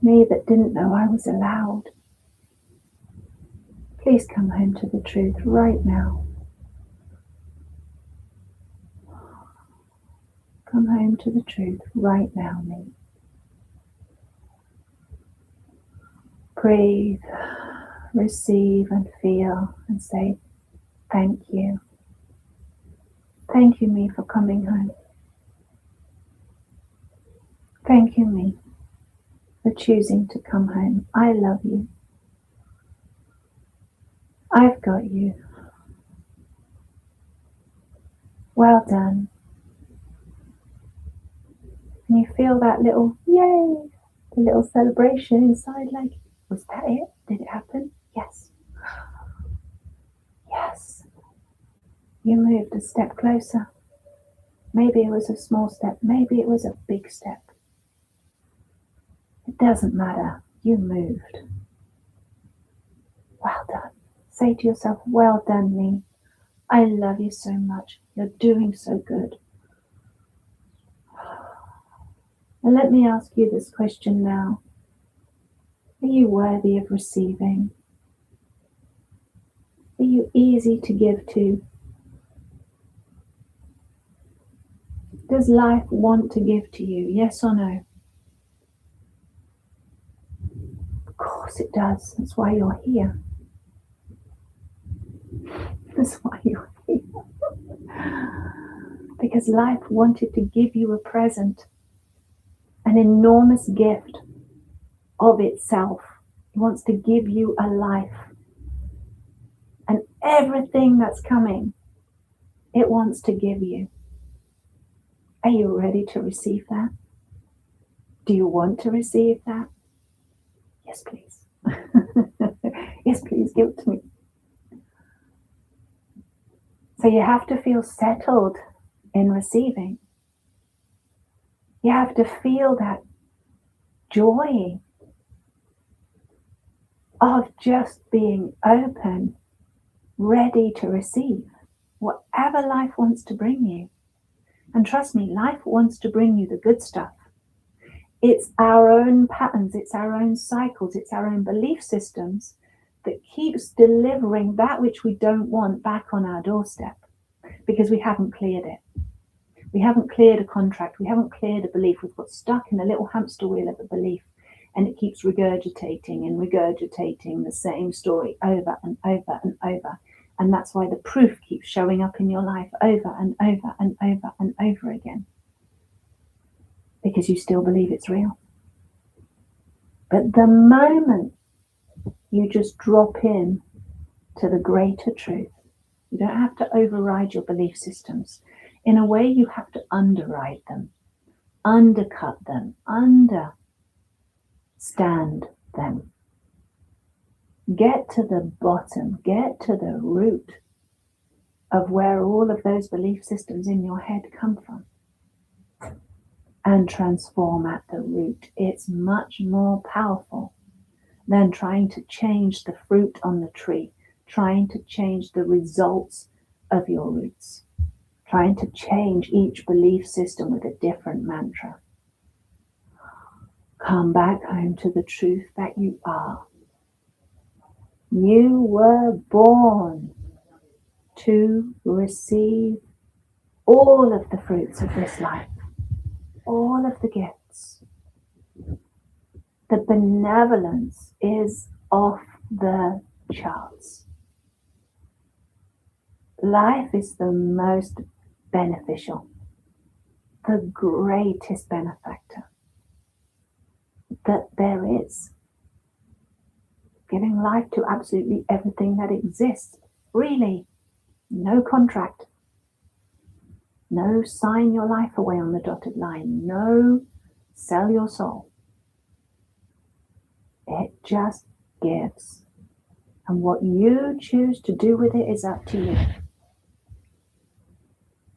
Speaker 1: Me that didn't know I was allowed. Please come home to the truth right now. Come home to the truth right now, me. Breathe, receive and feel and say, thank you. Thank you, me, for coming home. Thank you, me, for choosing to come home. I love you. I've got you. Well done. And you feel that little yay, the little celebration inside, like, was that it? Did it happen? Yes. Yes. You moved a step closer. Maybe it was a small step. Maybe it was a big step. It doesn't matter. You moved. Well done. Say to yourself, well done, me. I love you so much. You're doing so good. And let me ask you this question now. Are you worthy of receiving? Are you easy to give to? Does life want to give to you? Yes or no? Of course it does. That's why you're here. That's why you're here. Because life wanted to give you a present, an enormous gift of itself. It wants to give you a life. And everything that's coming, it wants to give you. Are you ready to receive that? Do you want to receive that? Yes, please. Yes, please, give it to me. So you have to feel settled in receiving. You have to feel that joy of just being open, ready to receive whatever life wants to bring you. And trust me, life wants to bring you the good stuff. It's our own patterns, it's our own cycles, it's our own belief systems that keeps delivering that which we don't want back on our doorstep because we haven't cleared it. We haven't cleared a contract, we haven't cleared a belief. We've got stuck in a little hamster wheel of a belief, and it keeps regurgitating and regurgitating the same story over and over and over. And that's why the proof keeps showing up in your life over and over and over and over again. Because you still believe it's real. But the moment you just drop in to the greater truth, you don't have to override your belief systems. In a way, you have to underride them, undercut them, understand them. Get to the bottom, get to the root of where all of those belief systems in your head come from, and transform at the root. It's much more powerful than trying to change the fruit on the tree, trying to change the results of your roots, trying to change each belief system with a different mantra. Come back home to the truth that you are. You were born to receive all of the fruits of this life, all of the gifts. The benevolence is off the charts. Life is the most beneficial, the greatest benefactor that there is. Giving life to absolutely everything that exists. Really, no contract. No sign your life away on the dotted line. No sell your soul. It just gives. And what you choose to do with it is up to you.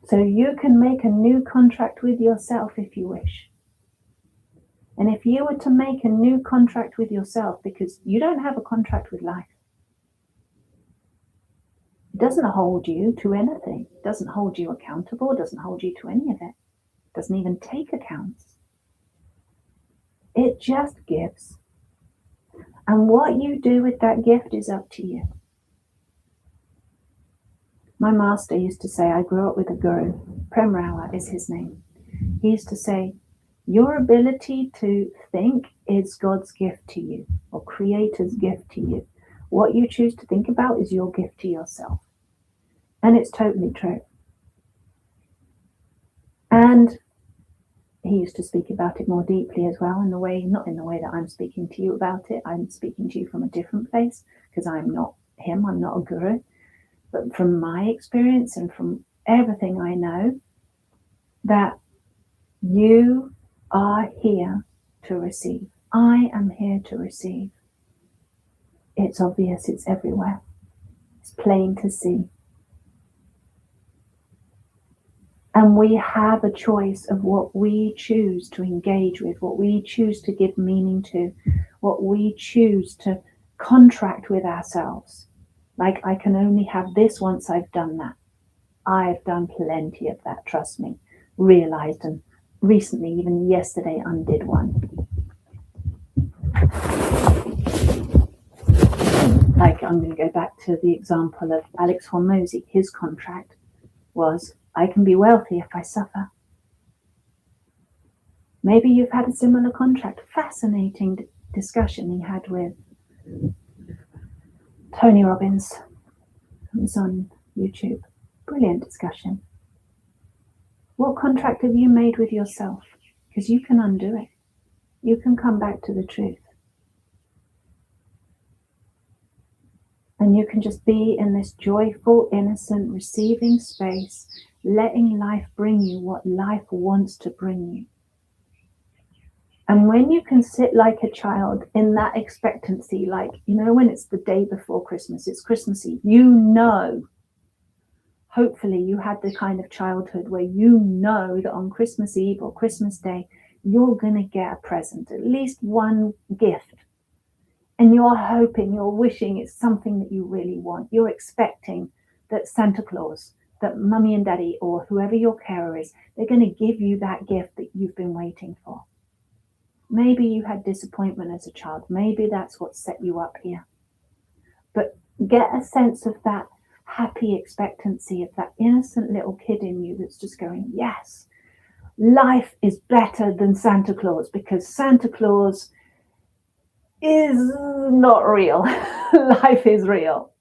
Speaker 1: So you can make a new contract with yourself if you wish. And if you were to make a new contract with yourself, because you don't have a contract with life, it doesn't hold you to anything. It doesn't hold you accountable. It doesn't hold you to any of it. It doesn't even take accounts. It just gives. And what you do with that gift is up to you. My master used to say, I grew up with a guru, Prem Rawa is his name. He used to say, your ability to think is God's gift to you, or Creator's gift to you. What you choose to think about is your gift to yourself. And it's totally true. And he used to speak about it more deeply as well, in the way, not in the way that I'm speaking to you about it. I'm speaking to you from a different place, because I'm not him, I'm not a guru. But from my experience and from everything I know, that you are here to receive. I am here to receive. It's obvious, it's everywhere. It's plain to see. And we have a choice of what we choose to engage with, what we choose to give meaning to, what we choose to contract with ourselves. Like, I can only have this once I've done that. I've done plenty of that, trust me. Realized, and recently, even yesterday, undid one. Like, I'm going to go back to the example of Alex Hormozy. His contract was, I can be wealthy if I suffer. Maybe you've had a similar contract. Fascinating discussion he had with Tony Robbins. It was on YouTube. Brilliant discussion. What contract have you made with yourself? Because you can undo it. You can come back to the truth. And you can just be in this joyful, innocent, receiving space, letting life bring you what life wants to bring you. And when you can sit like a child in that expectancy, like, you know, when it's the day before Christmas, it's Christmas Eve, you know, hopefully you had the kind of childhood where you know that on Christmas Eve or Christmas Day, you're going to get a present, at least one gift. And you're hoping, you're wishing it's something that you really want. You're expecting that Santa Claus, that mummy and daddy, or whoever your carer is, they're going to give you that gift that you've been waiting for. Maybe you had disappointment as a child. Maybe that's what set you up here. But get a sense of that happy expectancy, of that innocent little kid in you that's just going, yes, life is better than Santa Claus, because Santa Claus is not real. Life is real.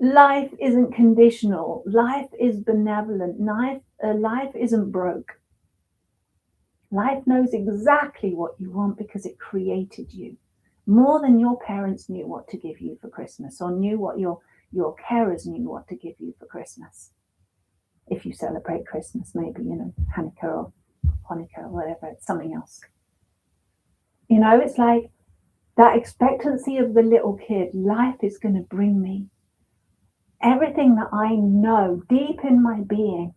Speaker 1: Life isn't conditional. Life is benevolent. Life isn't broke. Life knows exactly what you want because it created you. More than your parents knew what to give you for Christmas, or knew what your carers knew what to give you for Christmas. If you celebrate Christmas, maybe, you know, Hanukkah or Hanukkah or whatever, it's something else. You know, it's like That expectancy of the little kid, life is going to bring me everything that I know deep in my being,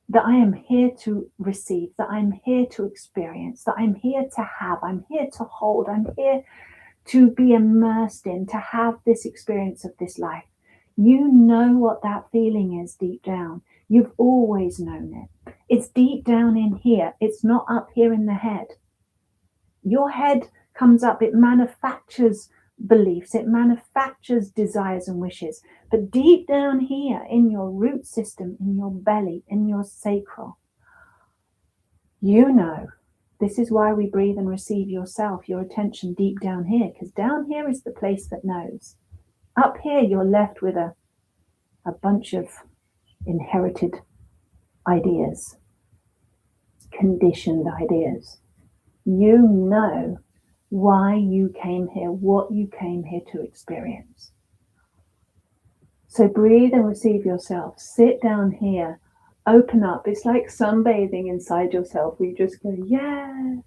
Speaker 1: that I am here to receive, that I'm here to experience, that I'm here to have, I'm here to hold, I'm here to be immersed in, to have this experience of this life. You know what that feeling is deep down. You've always known it. It's deep down in here. It's not up here in the head. Your head comes up, it manufactures beliefs, it manufactures desires and wishes. But deep down here in your root system, in your belly, in your sacral, you know. This is why we breathe and receive yourself, your attention deep down here, because down here is the place that knows. Up here, you're left with a bunch of inherited ideas, conditioned ideas. You know why you came here, what you came here to experience. So breathe and receive yourself. Sit down here, open up. It's like sunbathing inside yourself. We just go, yeah.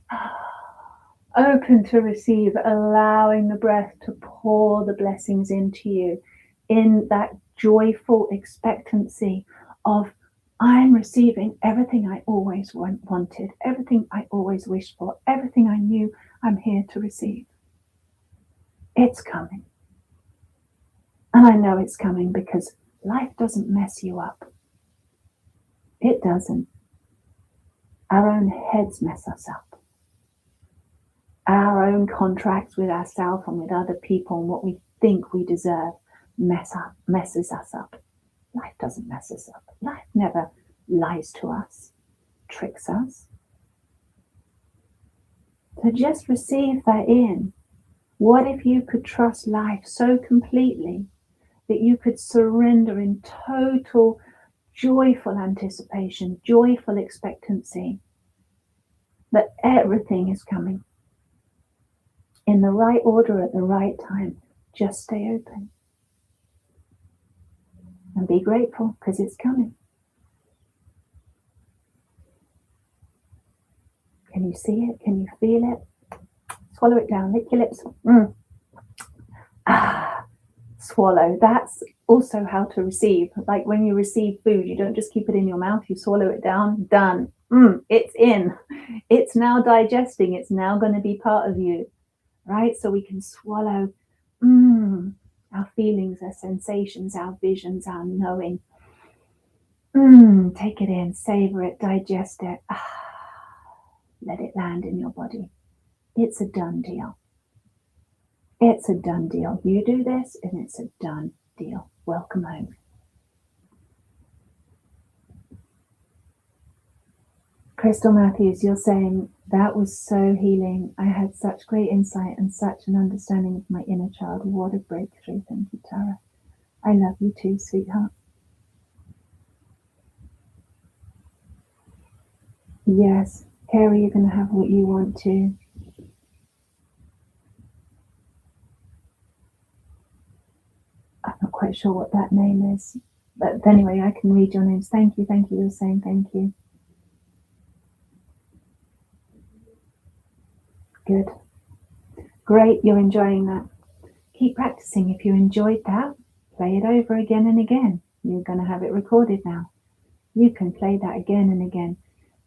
Speaker 1: Open to receive, allowing the breath to pour the blessings into you in that joyful expectancy of, I'm receiving everything I always wanted, everything I always wished for, everything I knew I'm here to receive. It's coming. And I know it's coming because life doesn't mess you up. It doesn't. Our own heads mess us up. Our own contracts with ourselves and with other people and what we think we deserve messes us up. Life doesn't mess us up. Life never lies to us, tricks us. So just receive that in. What if you could trust life so completely that you could surrender in total joyful anticipation, joyful expectancy that everything is coming in the right order at the right time? Just stay open and be grateful because it's coming. Can you see it? Can you feel it? Swallow it down, lick your lips. Swallow. That's also how to receive. Like when you receive food, you don't just keep it in your mouth, you swallow it down. Done. It's in. It's now digesting. It's now going to be part of you. Right? So we can swallow our feelings, our sensations, our visions, our knowing. Take it in, savor it, digest it. Let it land in your body. It's a done deal. It's a done deal. You do this and it's a done deal. Welcome home. Crystal Matthews, you're saying, that was so healing. I had such great insight and such an understanding of my inner child. What a breakthrough. Thank you, Tara. I love you too, sweetheart. Yes, Carrie, you're going to have what you want to. I'm not quite sure what that name is. But anyway, I can read your names. Thank you. You're saying thank you. Good. Great, you're enjoying that. Keep practicing. If you enjoyed that, play it over again and again. You're going to have it recorded now. You can play that again and again.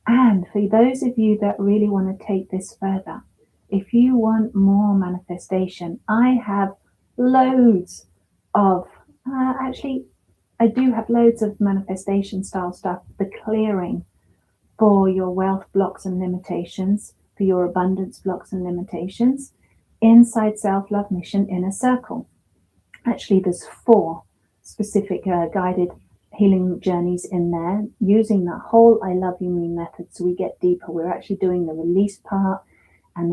Speaker 1: And for those of you that really want to take this further, if you want more manifestation, I have loads of, actually, I do have loads of manifestation style stuff. The clearing for your wealth blocks and limitations, for your abundance blocks and limitations, inside self-love mission inner circle. Actually, there's 4 specific guided healing journeys in there using that whole I love you me method. So we get deeper. We're actually doing the release part and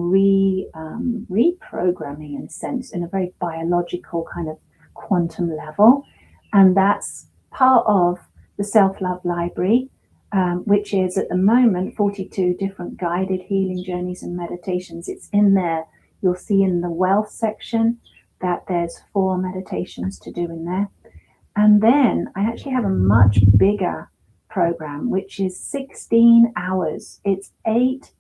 Speaker 1: reprogramming in a sense, in a very biological kind of quantum level. And that's part of the self-love library, which is at the moment 42 different guided healing journeys and meditations. It's in there. You'll see in the wealth section that there's 4 meditations to do in there. And then I actually have a much bigger program, which is 16 hours. It's 8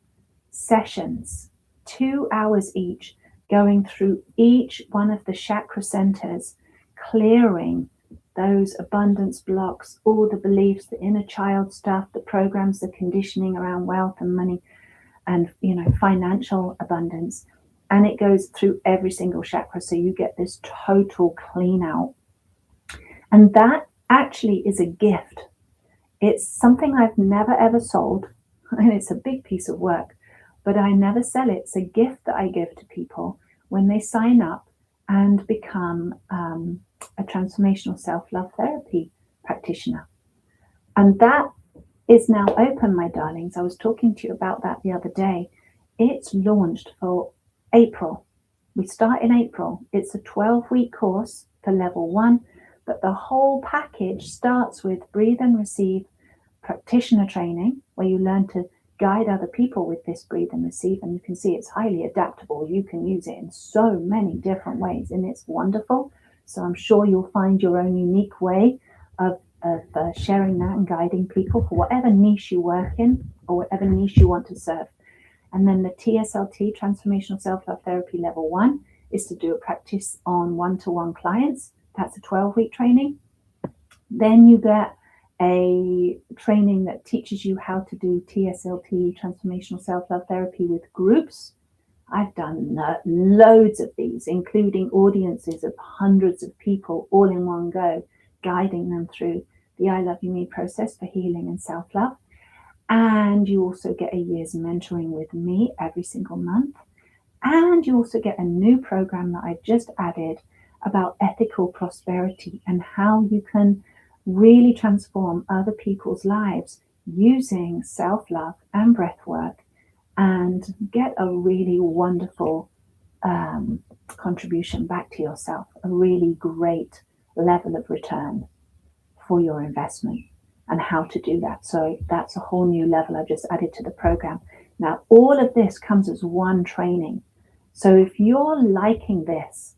Speaker 1: sessions, 2 hours each, going through each one of the chakra centers, clearing those abundance blocks, all the beliefs, the inner child stuff, the programs, the conditioning around wealth and money and, financial abundance. And it goes through every single chakra. So you get this total clean out. And that actually is a gift. It's something I've never ever sold. And it's a big piece of work, but I never sell it. It's a gift that I give to people when they sign up and become a transformational self-love therapy practitioner. And that is now open, my darlings. I was talking to you about that the other day. It's launched for April. We start in April. It's a 12-week course for level 1, but the whole package starts with Breathe and Receive practitioner training, where you learn to guide other people with this Breathe and Receive, and you can see it's highly adaptable. You can use it in so many different ways, and it's wonderful. So I'm sure you'll find your own unique way of sharing that and guiding people for whatever niche you work in or whatever niche you want to serve. And then the TSLT, Transformational Self-Love Therapy Level 1, is to do a practice on one-to-one clients. That's a 12-week training. Then you get a training that teaches you how to do TSLT, Transformational Self-Love Therapy, with groups. I've done loads of these, including audiences of hundreds of people all in one go, guiding them through the I Love You Me process for healing and self-love. And you also get a year's mentoring with me every single month. And you also get a new program that I've just added about ethical prosperity and how you can really transform other people's lives using self-love and breath work and get a really wonderful contribution back to yourself, a really great level of return for your investment, and how to do that. So that's a whole new level I've just added to the program. Now, all of this comes as one training. So if you're liking this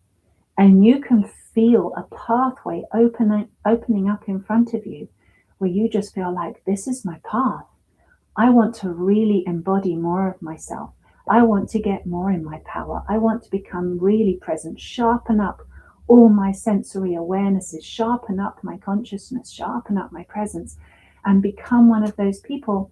Speaker 1: and you can feel a pathway opening up in front of you, where you just feel like, this is my path. I want to really embody more of myself. I want to get more in my power. I want to become really present, sharpen up all my sensory awarenesses, sharpen up my consciousness, sharpen up my presence, and become one of those people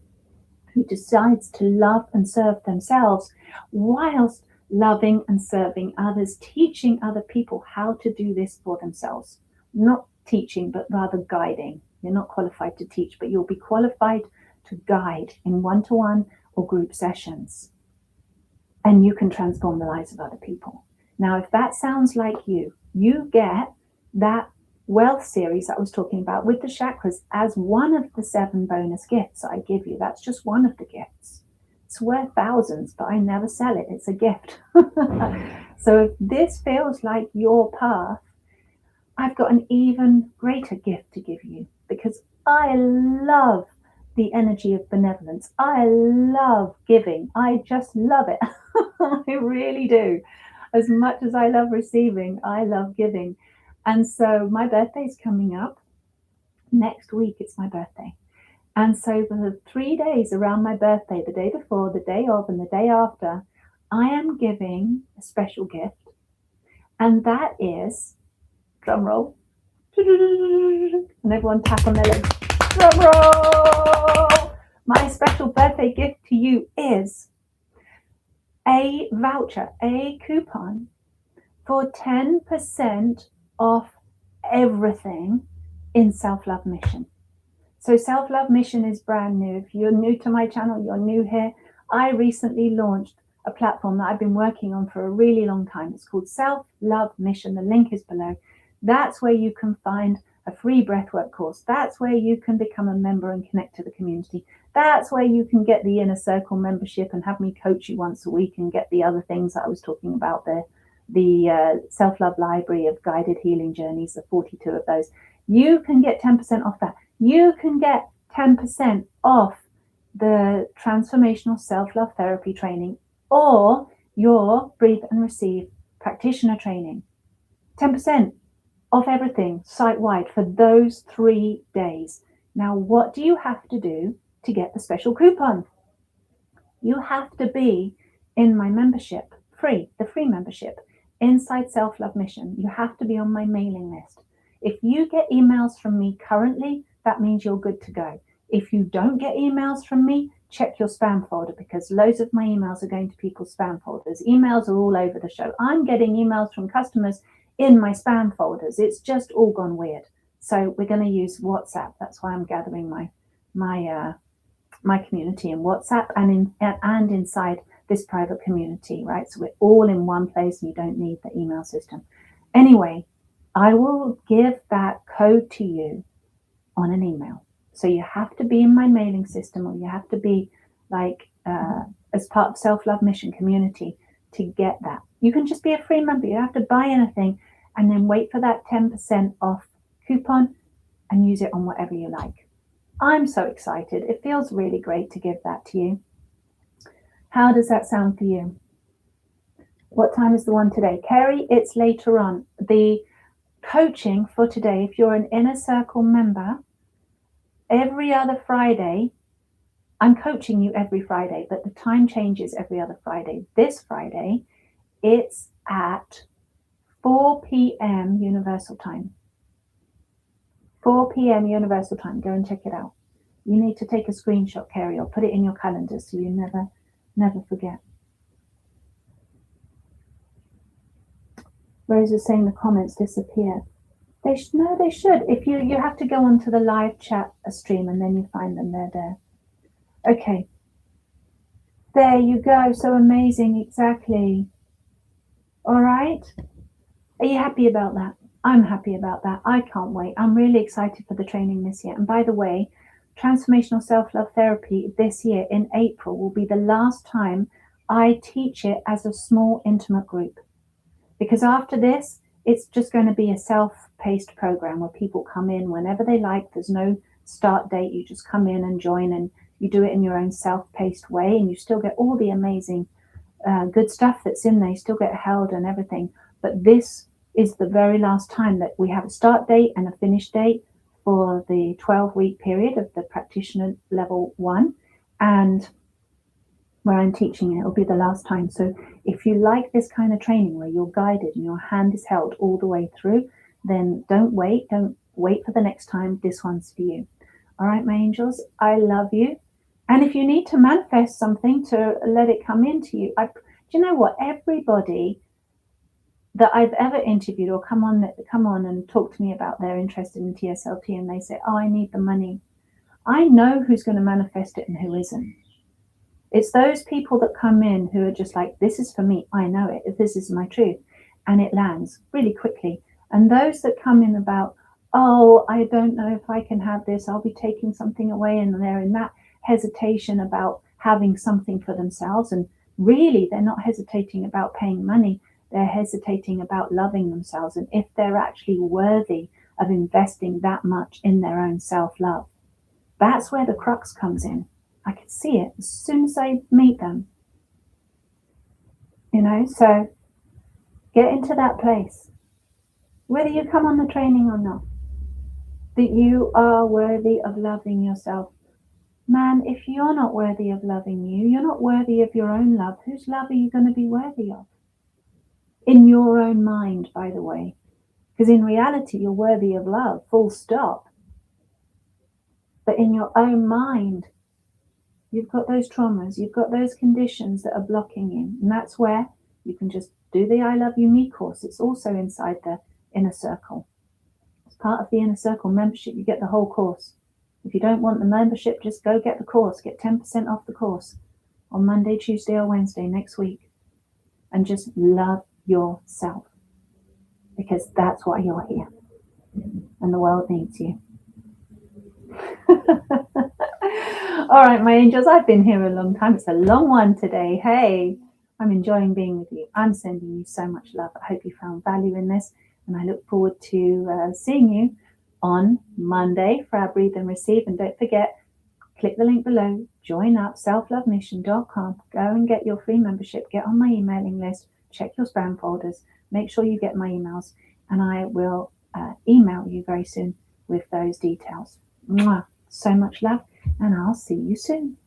Speaker 1: who decides to love and serve themselves whilst loving and serving others, teaching other people how to do this for themselves. Not teaching, but rather guiding. You're not qualified to teach, but you'll be qualified to guide in one-to-one or group sessions. And you can transform the lives of other people. Now, if that sounds like you get that wealth series that I was talking about with the chakras as one of the 7 bonus gifts I give you. That's just one of the gifts. It's worth thousands, but I never sell it. It's a gift. So if this feels like your path, I've got an even greater gift to give you, because I love the energy of benevolence. I love giving. I just love it. I really do. As much as I love receiving, I love giving. And so my birthday's coming up. Next week, it's my birthday. And so for the 3 days around my birthday, the day before, the day of, and the day after, I am giving a special gift. And that is, drum roll, and everyone tap on their legs. Drum roll! My special birthday gift to you is a voucher, a coupon for 10% off everything in Self-Love Mission. So Self-Love Mission is brand new. If you're new to my channel, you're new here, I recently launched a platform that I've been working on for a really long time. It's called Self-Love Mission. The link is below. That's where you can find a free breathwork course. That's where you can become a member and connect to the community. That's where you can get the Inner Circle membership and have me coach you once a week and get the other things that I was talking about there. The self-love library of guided healing journeys, the 42 of those. You can get 10% off that. You can get 10% off the Transformational Self-Love Therapy training or your Breathe and Receive practitioner training. 10% off everything site-wide for those 3 days. Now, what do you have to do to get the special coupon? You have to be in my membership free, the free membership, Inside Self-Love Mission. You have to be on my mailing list. If you get emails from me currently, that means you're good to go. If you don't get emails from me, check your spam folder, because loads of my emails are going to people's spam folders. Emails are all over the show. I'm getting emails from customers in my spam folders. It's just all gone weird. So we're going to use WhatsApp. That's why I'm gathering my community in WhatsApp and inside this private community, right? So we're all in one place and you don't need the email system. Anyway, I will give that code to you on an email. So you have to be in my mailing system, or you have to be like as part of Self-Love Mission community to get that. You can just be a free member. You don't have to buy anything, and then wait for that 10% off coupon and use it on whatever you like. I'm so excited. It feels really great to give that to you. How does that sound for you? What time is the one today? Kerry, it's later on. The coaching for today, if you're an Inner Circle member, every other Friday, I'm coaching you every Friday, but the time changes every other Friday. This Friday, it's at 4 p.m. Universal Time. 4 p.m. Universal Time. Go and check it out. You need to take a screenshot, Kerry, or put it in your calendar so you never forget. Rose is saying the comments disappear. They should. If you have to go onto the live chat stream and then you find them, they're there. Okay. There you go. So amazing. Exactly. All right. Are you happy about that? I'm happy about that. I can't wait. I'm really excited for the training this year. And by the way, Transformational Self-Love Therapy this year in April will be the last time I teach it as a small, intimate group. Because after this, it's just going to be a self-paced program where people come in whenever they like. There's no start date. You just come in and join, and you do it in your own self-paced way, and you still get all the amazing good stuff that's in there. You still get held and everything. But this is the very last time that we have a start date and a finish date for the 12-week period of the Practitioner Level 1. And where I'm teaching it, it'll be the last time. So if you like this kind of training where you're guided and your hand is held all the way through, then don't wait for the next time. This one's for you. All right, my angels, I love you. And if you need to manifest something to let it come into you, do you know what? Everybody that I've ever interviewed or come on and talk to me about they're interested in TSLT and they say, oh, I need the money. I know who's going to manifest it and who isn't. It's those people that come in who are just like, this is for me. I know it. This is my truth. And it lands really quickly. And those that come in about, oh, I don't know if I can have this. I'll be taking something away. And they're in that hesitation about having something for themselves. And really, they're not hesitating about paying money. They're hesitating about loving themselves and if they're actually worthy of investing that much in their own self-love. That's where the crux comes in. I can see it as soon as I meet them. So get into that place. Whether you come on the training or not, that you are worthy of loving yourself. Man, if you're not worthy of loving you, you're not worthy of your own love. Whose love are you going to be worthy of? In your own mind, by the way. Because in reality, you're worthy of love, full stop. But in your own mind, you've got those traumas, you've got those conditions that are blocking you. And that's where you can just do the I Love You Me course. It's also inside the Inner Circle. As part of the Inner Circle membership, you get the whole course. If you don't want the membership, just go get the course. Get 10% off the course on Monday, Tuesday, or Wednesday next week. And just love yourself. Because that's why you're here. And the world needs you. All right, my angels, I've been here a long time. It's a long one today. Hey, I'm enjoying being with you. I'm sending you so much love. I hope you found value in this. And I look forward to seeing you on Monday for our Breathe and Receive. And don't forget, click the link below, join up, selflovemission.com. Go and get your free membership. Get on my emailing list. Check your spam folders. Make sure you get my emails. And I will email you very soon with those details. Mwah. So much love. And I'll see you soon.